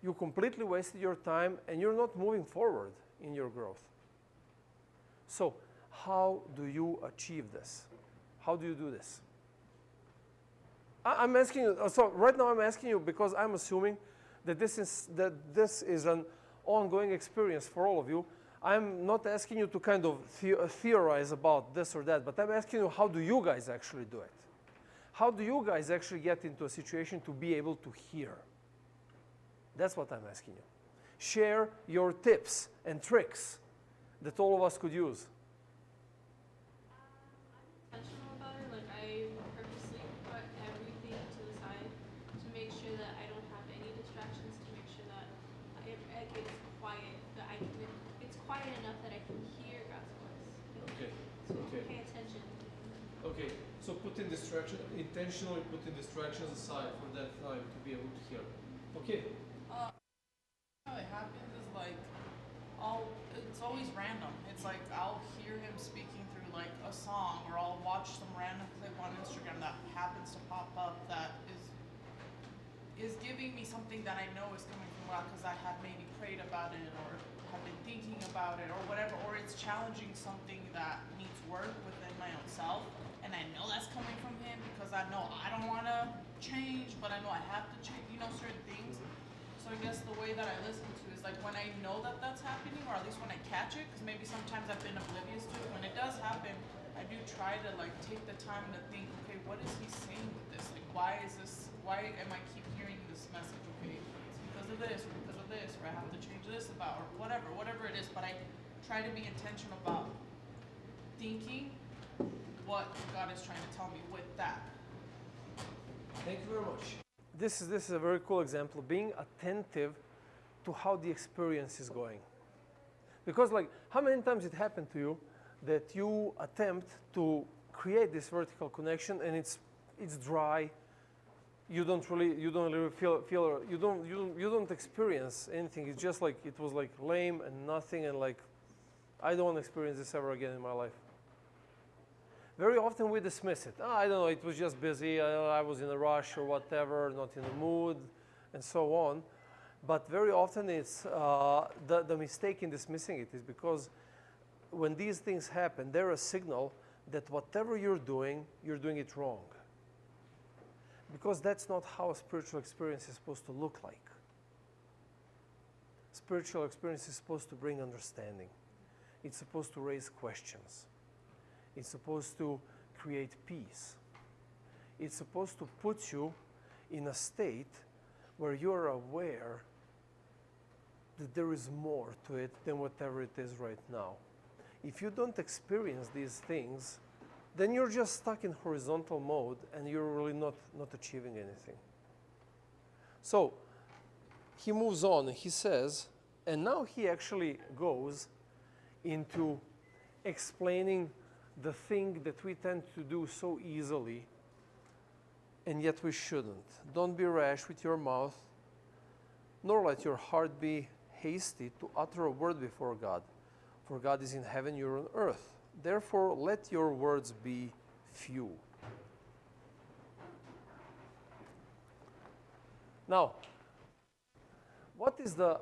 you completely wasted your time and you're not moving forward in your growth. So, how do you achieve this? How do you do this? I'm asking you, so right now I'm asking you because I'm assuming that this is an ongoing experience for all of you. I'm not asking you to kind of theorize about this or that, but I'm asking you, how do you guys actually do it? How do you guys actually get into a situation to be able to hear? That's what I'm asking you. Share your tips and tricks that all of us could use. I'm intentional about it. Like I purposely put everything to the side to make sure that I don't have any distractions. To make sure that it's quiet. That I can. It's quiet enough that I can hear God's voice. Okay. So Okay. pay attention. Okay. So intentionally putting distractions aside for that time to be able to hear. Okay. How it happens is like, it's always random. It's like I'll hear him speaking through like a song, or I'll watch some random clip on Instagram that happens to pop up that is giving me something that I know is coming from God because I have maybe prayed about it or have been thinking about it or whatever, or it's challenging something that needs work within my own self, and I know that's coming from him because I know I don't want to change, but I know I have to change, certain things. So I guess the way that I listen to is like when I know that that's happening, or at least when I catch it, because maybe sometimes I've been oblivious to it. When it does happen, I do try to like take the time to think, okay, what is he saying with this? Like, why am I keep hearing this message? Okay, it's because of this, or I have to change this about, or whatever it is. But I try to be intentional about thinking what God is trying to tell me with that. Thank you very much. This is a very cool example of being attentive to how the experience is going. Because like, how many times it happened to you that you attempt to create this vertical connection and it's dry, you don't experience anything. It's just like, it was like lame and nothing, and like, I don't want to experience this ever again in my life. Very often we dismiss it. Oh, I don't know, it was just busy, I was in a rush or whatever, not in the mood, and so on. But very often it's, the mistake in dismissing it is because when these things happen, they're a signal that whatever you're doing it wrong. Because that's not how a spiritual experience is supposed to look like. Spiritual experience is supposed to bring understanding. It's supposed to raise questions. It's supposed to create peace. It's supposed to put you in a state where you're aware that there is more to it than whatever it is right now. If you don't experience these things, then you're just stuck in horizontal mode and you're really not achieving anything. So he moves on and he says, and now he actually goes into explaining the thing that we tend to do so easily, and yet we shouldn't. Don't be rash with your mouth, nor let your heart be hasty to utter a word before God. For God is in heaven, you're on earth. Therefore, let your words be few. Now, what is the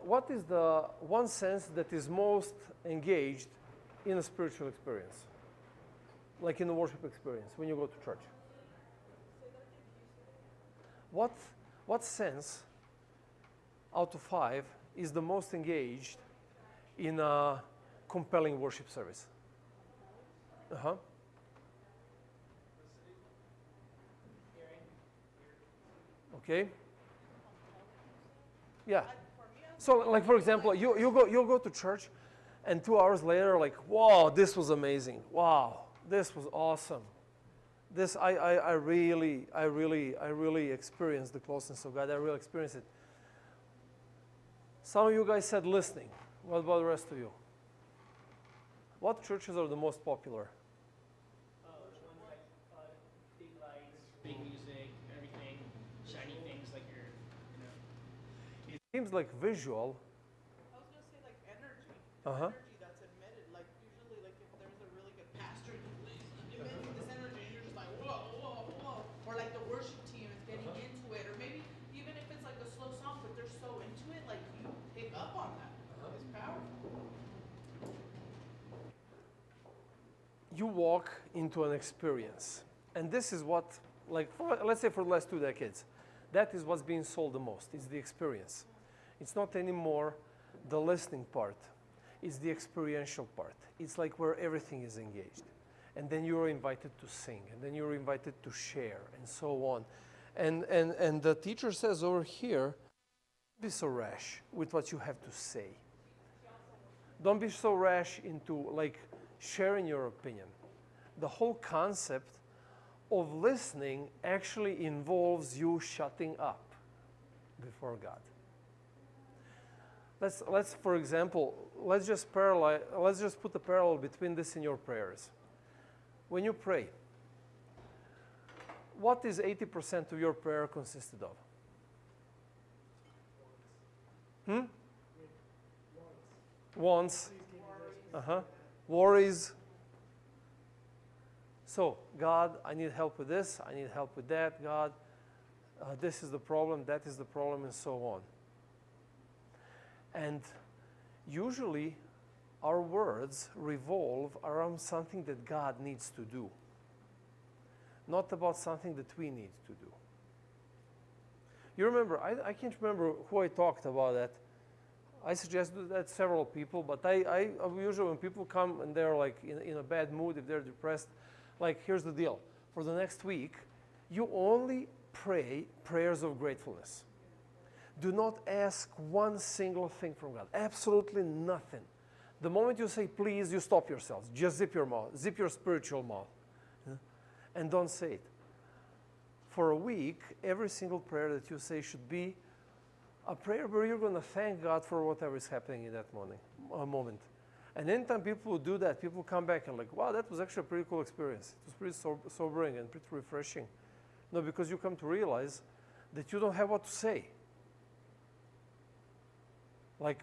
one sense that is most engaged in a spiritual experience? Like in a worship experience, when you go to church. What sense out of 5 is the most engaged in a compelling worship service? Uh-huh. Okay. Yeah. So, like for example, you go to church, and 2 hours later, like, wow, this was amazing. Wow, this was awesome. This I really experienced the closeness of God. I really experienced it. Some of you guys said listening. What about the rest of you? What churches are the most popular? Ones like big lights, big music, everything, shiny things like It seems like visual. I was gonna say like energy. Uh-huh. Energy that's emitted. Like usually like if there's a really good pastor emitting this energy and you're just like whoa, whoa, whoa. Or like the worship team is getting into it. Or maybe even if it's like a slow song but they're so into it, like you pick up on that. It's powerful. You walk into an experience. And this is what, like, let's say for the last 2 decades, that is what's being sold the most. It's the experience. It's not anymore the listening part. It's the experiential part. It's like where everything is engaged. And then you're invited to sing, and then you're invited to share, and so on. And the teacher says over here, don't be so rash with what you have to say. Don't be so rash into like sharing your opinion. The whole concept of listening actually involves you shutting up before God. Let's for example, let's just put a parallel between this and your prayers. When you pray, what is 80% of your prayer consisted of? Wants. Worries. So, God, I need help with this, I need help with that, God, this is the problem, that is the problem, and so on. And usually, our words revolve around something that God needs to do, not about something that we need to do. You remember, I can't remember who I talked about that. I suggested that to several people, but I usually when people come and they're like in a bad mood, if they're depressed, like here's the deal. For the next week, you only pray prayers of gratefulness. Do not ask one single thing from God. Absolutely nothing. The moment you say please, you stop yourselves. Just zip your mouth, zip your spiritual mouth, and don't say it. For a week, every single prayer that you say should be a prayer where you're going to thank God for whatever is happening in that moment. And anytime people do that, people come back and like, wow, that was actually a pretty cool experience. It was pretty sobering and pretty refreshing. No, because you come to realize that you don't have what to say. Like,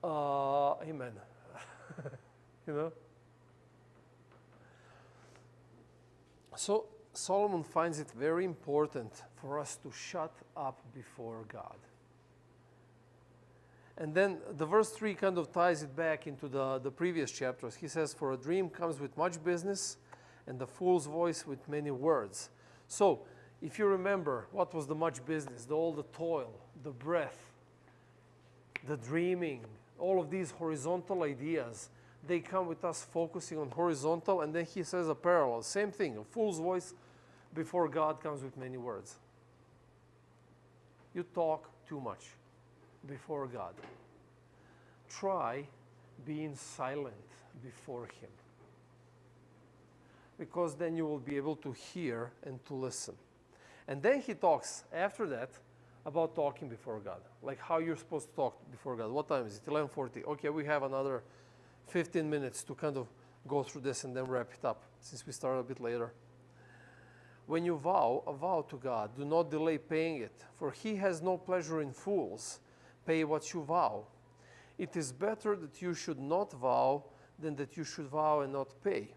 amen. You know? So Solomon finds it very important for us to shut up before God. And then the verse 3 kind of ties it back into the previous chapters. He says, for a dream comes with much business, and the fool's voice with many words. So, if you remember, what was the much business? All the toil, the breath, the dreaming, all of these horizontal ideas, they come with us focusing on horizontal, and then he says a parallel. Same thing, a fool's voice before God comes with many words. You talk too much before God. Try being silent before Him, because then you will be able to hear and to listen. And then he talks after that about talking before God, like how you're supposed to talk before God. What time is it? 11:40. Okay, we have another 15 minutes to kind of go through this and then wrap it up, since we started a bit later. When you vow a vow to God, do not delay paying it, for He has no pleasure in fools. Pay what you vow. It is better that you should not vow than that you should vow and not pay.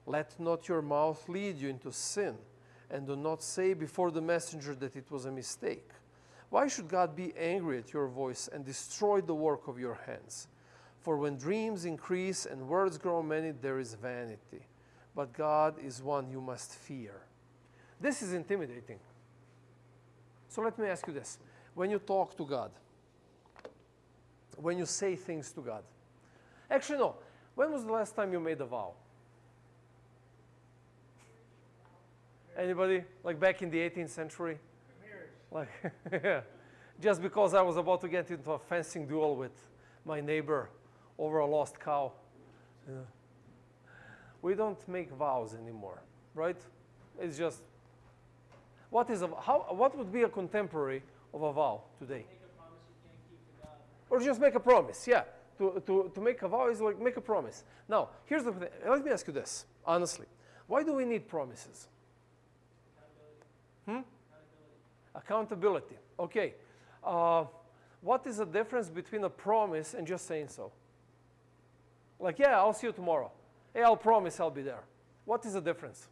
Let not your mouth lead you into sin, and do not say before the messenger that it was a mistake. Why should God be angry at your voice and destroy the work of your hands? For when dreams increase and words grow many, there is vanity. But God is one you must fear. This is intimidating. So let me ask you this. When you talk to God, when you say things to God, actually no, when was the last time you made a vow? Anybody? Like back in the 18th century? Like, yeah. Just because I was about to get into a fencing duel with my neighbor over a lost cow. Yeah. We don't make vows anymore, right? It's just, what would be a contemporary of a vow today? Make a promise you can't keep to God. Or just make a promise, yeah. To make a vow is like make a promise. Now, here's the thing. Let me ask you this, honestly. Why do we need promises? Accountability. Okay. What is the difference between a promise and just saying so? Like, yeah, I'll see you tomorrow. Hey, I'll promise I'll be there. What is the difference?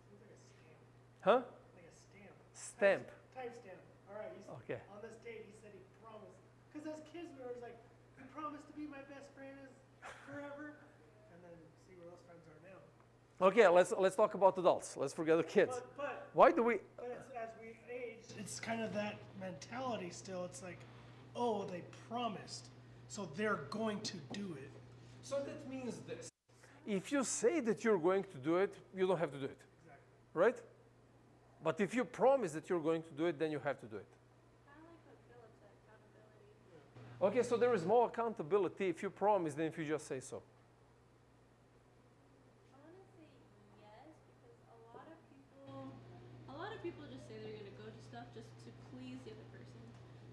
Seems like a stamp. Huh? Like a stamp. Stamp. Type stamp. All right. Okay. On this date, he said he promised. Because as kids, we were always like, you promised to be my best friend forever. And then see where those friends are now. Okay, let's talk about adults. Let's forget the kids. But Why do we? But as we it's kind of that mentality still. It's like, oh, they promised, so they're going to do it. So that means this. If you say that you're going to do it, you don't have to do it. Exactly. Right? But if you promise that you're going to do it, then you have to do it. Kind of like what Philip said, accountability. Okay, so there is more accountability if you promise than if you just say so. I want to say yes because a lot of people just say they're gonna go to stuff just to please the other person.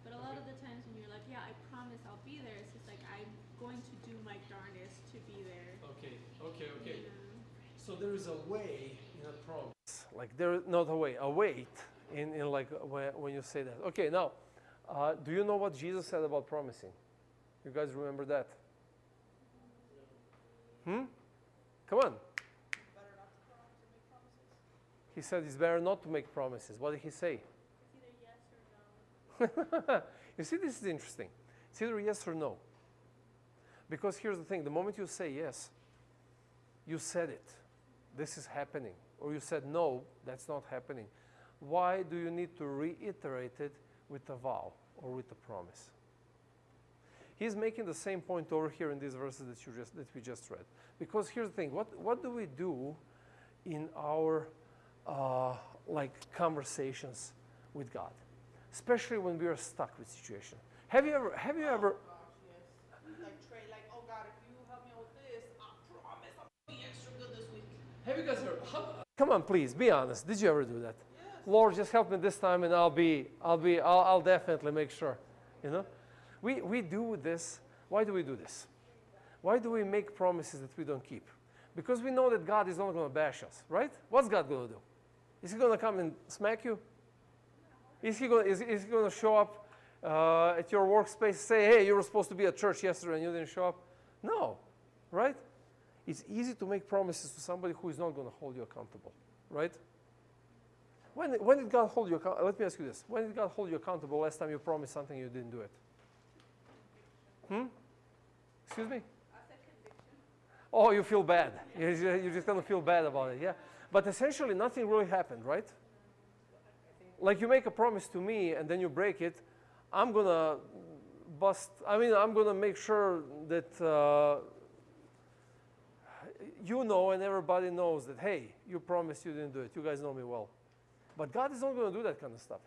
But a lot of the times when you're like, yeah, I promise I'll be there, it's just like I'm going to do my darndest to be there. Okay. You know? So there is a way in a promise. Like there is not a way, a wait in like when you say that. Okay, now, do you know what Jesus said about promising? You guys remember that? Come on. Better not to make promises. He said it's better not to make promises. What did he say? It's either yes or no. You see, this is interesting. It's either yes or no. Because here's the thing, the moment you say yes, you said it. This is happening. Or you said no, that's not happening. Why do you need to reiterate it with a vow or with a promise? He's making the same point over here in these verses that we just read. Because here's the thing, what do we do in our like conversations with God? Especially when we are stuck with situation. Have you ever Oh gosh, yes. Like Trey, like, oh God, if you help me with this, I promise I'm gonna be extra good this week. Have you guys ever? Come on, please, be honest. Did you ever do that? Yes. Lord, just help me this time, and I'll definitely make sure. You know, we do this. Why do we do this? Why do we make promises that we don't keep? Because we know that God is not going to bash us, right? What's God going to do? Is He going to come and smack you? Is He going to show up at your workspace and say, hey, you were supposed to be at church yesterday and you didn't show up? No, right? It's easy to make promises to somebody who is not going to hold you accountable, right? When did God hold you accountable? Let me ask you this. When did God hold you accountable last time you promised something and you didn't do it? Excuse me? I said conviction. Oh, you feel bad. You're just going to feel bad about it, yeah? But essentially, nothing really happened, right? Like you make a promise to me and then you break it, I'm going to I'm going to make sure that you know and everybody knows that, hey, you promised you didn't do it. You guys know me well. But God is not going to do that kind of stuff.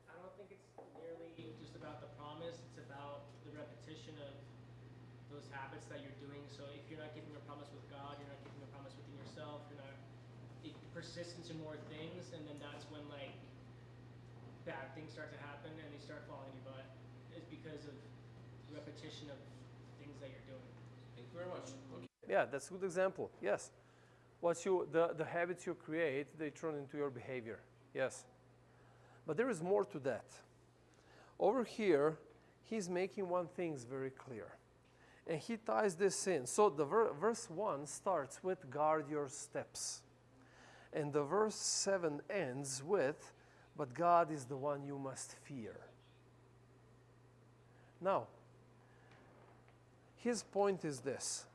I don't think it's merely just about the promise. It's about the repetition of those habits that you're doing. So if you're not keeping a promise with God, you're not keeping a promise within yourself, you're not persistence in more things, and then that's when like bad things start to happen and they start falling in your butt. It's because of repetition of things that you're doing. Thank you very much. Okay. Yeah, that's a good example. Yes. The habits you create, they turn into your behavior. Yes. But there is more to that. Over here, he's making one thing very clear. And he ties this in. So the verse 1 starts with guard your steps. And the verse 7 ends with, but God is the one you must fear. Now, his point is this.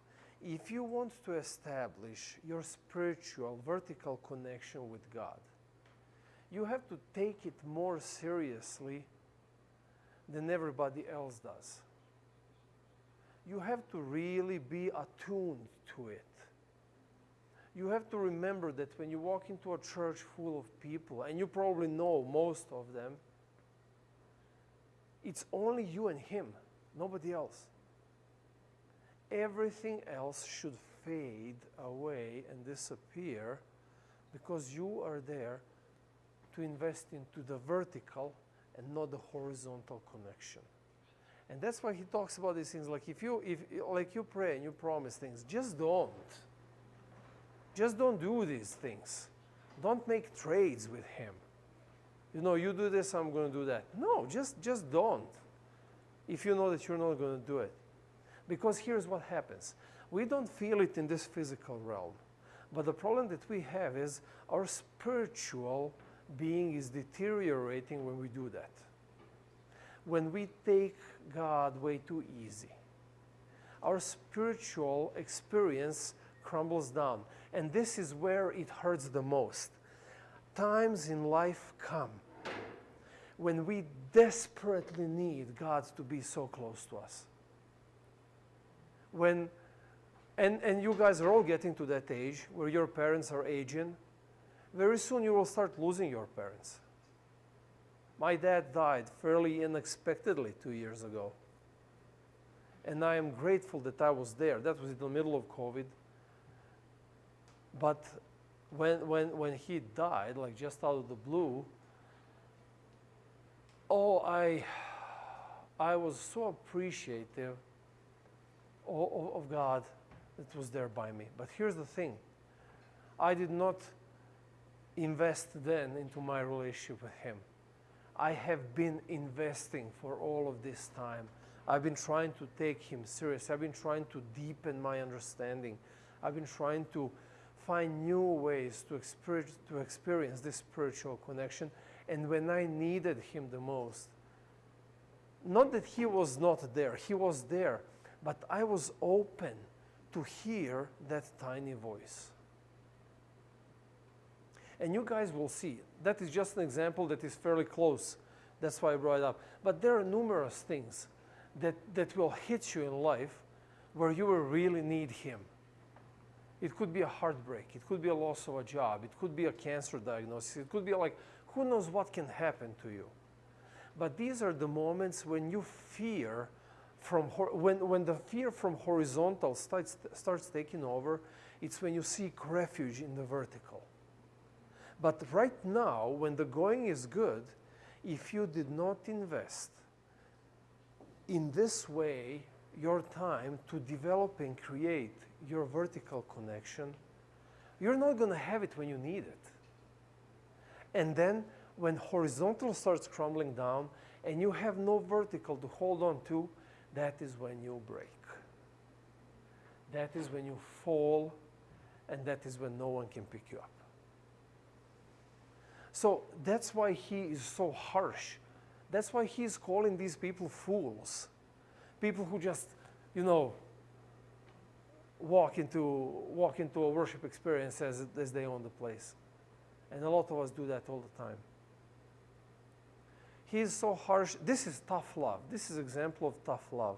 If you want to establish your spiritual vertical connection with God, you have to take it more seriously than everybody else does. You have to really be attuned to it. You have to remember that when you walk into a church full of people, and you probably know most of them, it's only you and him, nobody else. Everything else should fade away and disappear because you are there to invest into the vertical and not the horizontal connection. And that's why he talks about these things. Like if you pray and you promise things, just don't. Just don't do these things. Don't make trades with him. You know, you do this, I'm going to do that. No, just don't. If you know that you're not going to do it. Because here's what happens. We don't feel it in this physical realm. But the problem that we have is our spiritual being is deteriorating when we do that. When we take God way too easy. Our spiritual experience crumbles down. And this is where it hurts the most. Times in life come when we desperately need God to be so close to us. And you guys are all getting to that age where your parents are aging. Very soon you will start losing your parents. My dad died fairly unexpectedly 2 years ago. And I am grateful that I was there. That was in the middle of COVID. But when he died, like just out of the blue, I was so appreciative of God that was there by me. But here's the thing. I did not invest then into my relationship with him. I have been investing for all of this time. I've been trying to take him serious. I've been trying to deepen my understanding. I've been trying to find new ways to experience this spiritual connection. And when I needed him the most, not that he was not there, he was there, but I was open to hear that tiny voice. And you guys will see, that is just an example that is fairly close. That's why I brought it up. But there are numerous things that will hit you in life where you will really need him. It could be a heartbreak. It could be a loss of a job. It could be a cancer diagnosis. It could be like, who knows what can happen to you. But these are the moments when you fear when the fear from horizontal starts taking over. It's when you seek refuge in the vertical. But right now, when the going is good, if you did not invest in this way your time to develop and create your vertical connection, you're not going to have it when you need it. And then when horizontal starts crumbling down and you have no vertical to hold on to, that is when you break. That is when you fall, and that is when no one can pick you up. So that's why he is so harsh. That's why he's calling these people fools. People who just, walk into a worship experience as they own the place. And a lot of us do that all the time. He is so harsh. This is tough love. This is an example of tough love,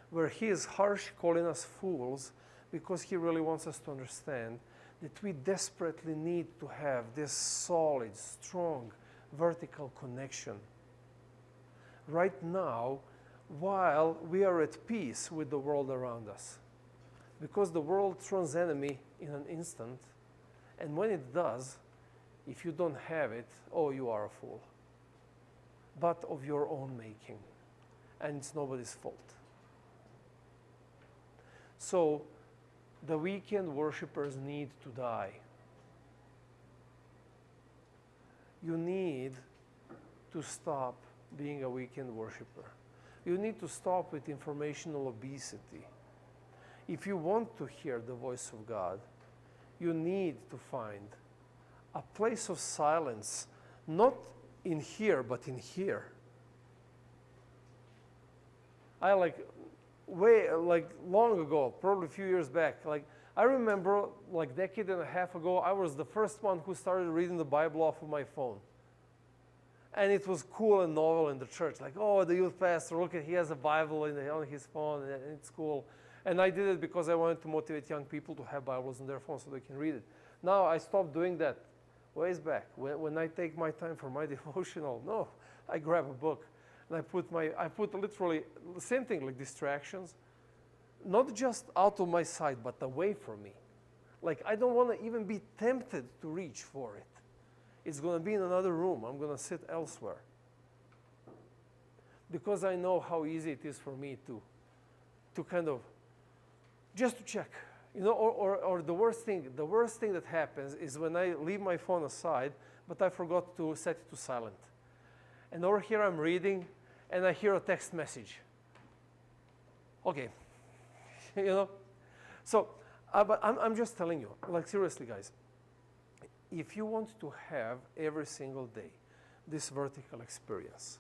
where he is harsh, calling us fools, because he really wants us to understand that we desperately need to have this solid, strong, vertical connection right now while we are at peace with the world around us. Because the world throws enemy in an instant, and when it does, if you don't have it, you are a fool. But of your own making, and it's nobody's fault. So, the weekend worshipers need to die. You need to stop being a weekend worshiper. You need to stop with informational obesity. If you want to hear the voice of God, you need to find a place of silence, not in here, but in here. I long ago, probably a few years back, I remember a decade and a half ago, I was the first one who started reading the Bible off of my phone. And it was cool and novel in the church. The youth pastor, look, he has a Bible on his phone, and it's cool. And I did it because I wanted to motivate young people to have Bibles on their phone so they can read it. Now I stopped doing that ways back. When I take my time for my devotional, no, I grab a book. And I put literally the same thing, like distractions, not just out of my sight, but away from me. I don't want to even be tempted to reach for it. It's going to be in another room. I'm going to sit elsewhere. Because I know how easy it is for me to kind of, just to check. Or the worst thing that happens is when I leave my phone aside, but I forgot to set it to silent. And over here I'm reading, and I hear a text message. Okay, So, but I'm just telling you, seriously, guys, if you want to have every single day this vertical experience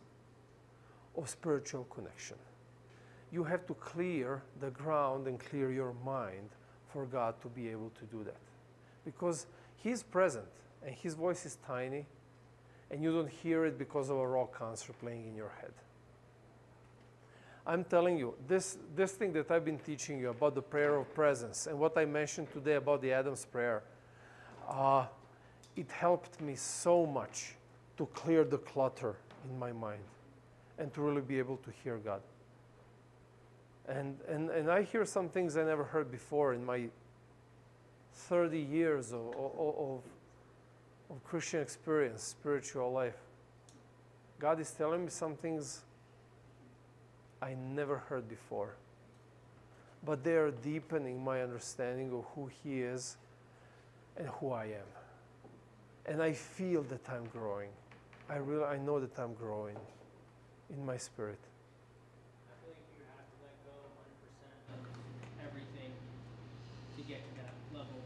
of spiritual connection, you have to clear the ground and clear your mind for God to be able to do that. Because he's present, and his voice is tiny, and you don't hear it because of a rock concert playing in your head. I'm telling you, this thing that I've been teaching you about the prayer of presence and what I mentioned today about the Adam's prayer, it helped me so much to clear the clutter in my mind and to really be able to hear God. And I hear some things I never heard before in my 30 years of Christian experience, spiritual life. God is telling me some things I never heard before. But they are deepening my understanding of who He is and who I am. And I feel that I'm growing. I know that I'm growing in my spirit. I feel like you have to let go 100% of everything to get to that level.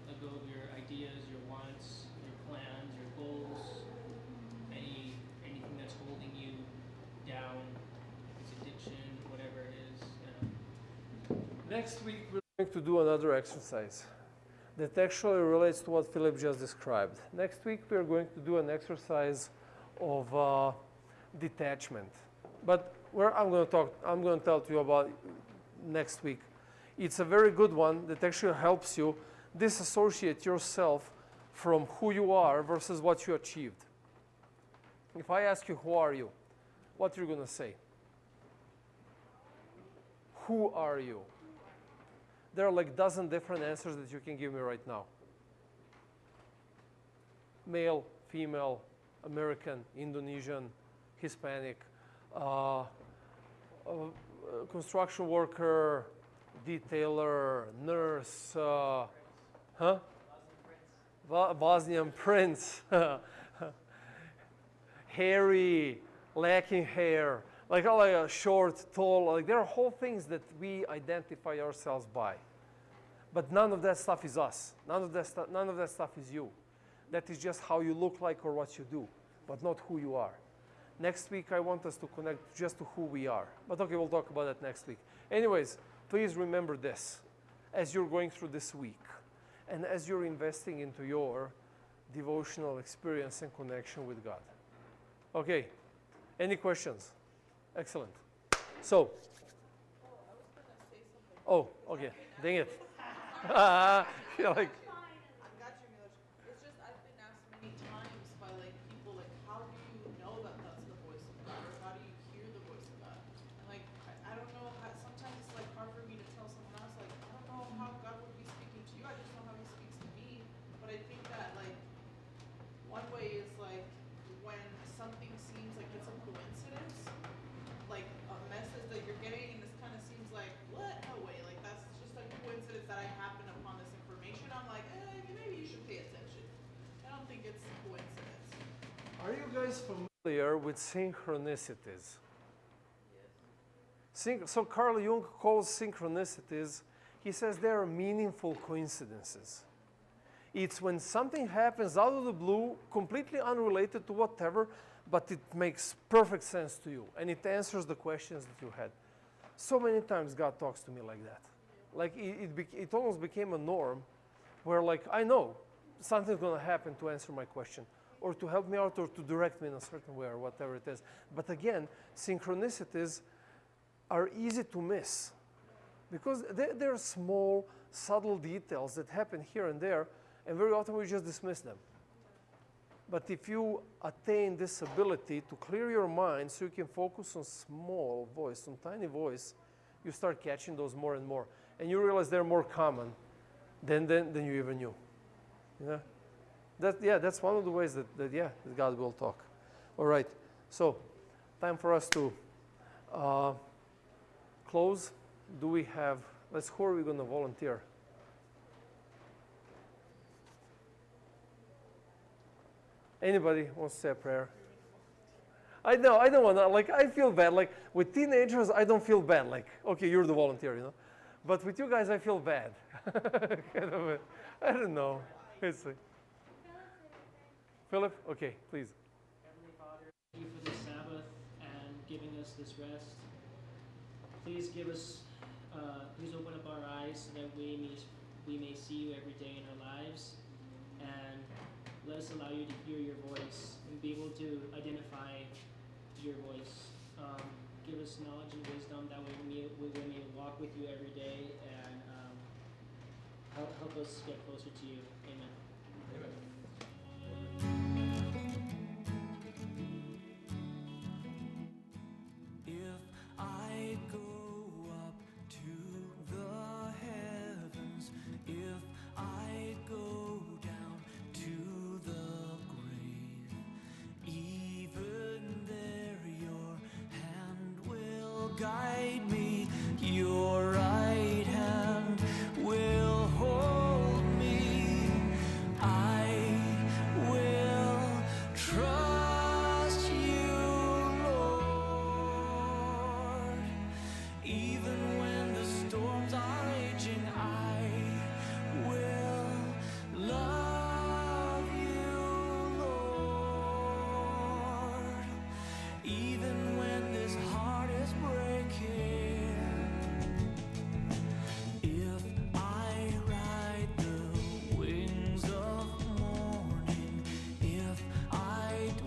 Let go of your ideas, your wants, your plans, your goals, anything that's holding you down, it's addiction, whatever it is. You know. Next week, we're going to do another exercise that actually relates to what Philip just described. Next week, we're going to do an exercise of detachment. But I'm going to tell you about next week. It's a very good one that actually helps you disassociate yourself from who you are versus what you achieved. If I ask you, who are you? What are you going to say? Who are you? There are like a dozen different answers that you can give me right now. Male, female, American, Indonesian, Hispanic, construction worker, detailer, nurse, Bosnian prince, hairy, lacking hair, like a short, tall, like there are whole things that we identify ourselves by. But none of that stuff is us. None of that stuff is you. That is just how you look like or what you do, but not who you are. Next week, I want us to connect just to who we are. But okay, we'll talk about that next week. Anyways, please remember this as you're going through this week and as you're investing into your devotional experience and connection with God. Okay, any questions? Excellent. So, oh, okay, dang it. You're like, I got you, Milosh. It's just I've been asked many times by like people like, how do you know that that's the voice of God, or how do you hear the voice of God? And like I don't know. Sometimes it's like hard for me to tell someone else. Like I don't know how God would be speaking to you. I just know how He speaks to me. But I think that like one way is like when something seems like it's a coincidence, like a message that you're getting, and this kind of seems like what? No way. Like that's just a coincidence that I happen upon this information. I'm like, maybe you should pay attention. I don't think it's coincidence. are you guys familiar with synchronicities? So Carl Jung calls synchronicities, he says they are meaningful coincidences. It's when something happens out of the blue, completely unrelated to whatever, but it makes perfect sense to you, and it answers the questions that you had. So many times God talks to me like that. Like it almost became a norm where like, I know something's going to happen to answer my question or to help me out or to direct me in a certain way or whatever it is. But again, synchronicities are easy to miss because they're small, subtle details that happen here and there, and very often we just dismiss them. But if you attain this ability to clear your mind so you can focus on small voice, on tiny voice, you start catching those more and more. And you realize they're more common than you even knew. That's one of the ways that God will talk. All right, so time for us to close. Do we have, who are we going to volunteer? Anybody wants to say a prayer? I know, I don't want to, like, I feel bad. Like, with teenagers, I don't feel bad. Like, okay, you're the volunteer, But with you guys, I feel bad. I don't know. Philip? Okay, please. Heavenly Father, thank you for this Sabbath and giving us this rest. Please give us, please open up our eyes so that we may see you every day in our lives, and let us allow you to hear your voice to identify your voice. Give us knowledge and wisdom that we may walk with you every day and help us get closer to you. Amen. If I go up to the heavens, if I go down to the grave, even there your hand will guide me. Your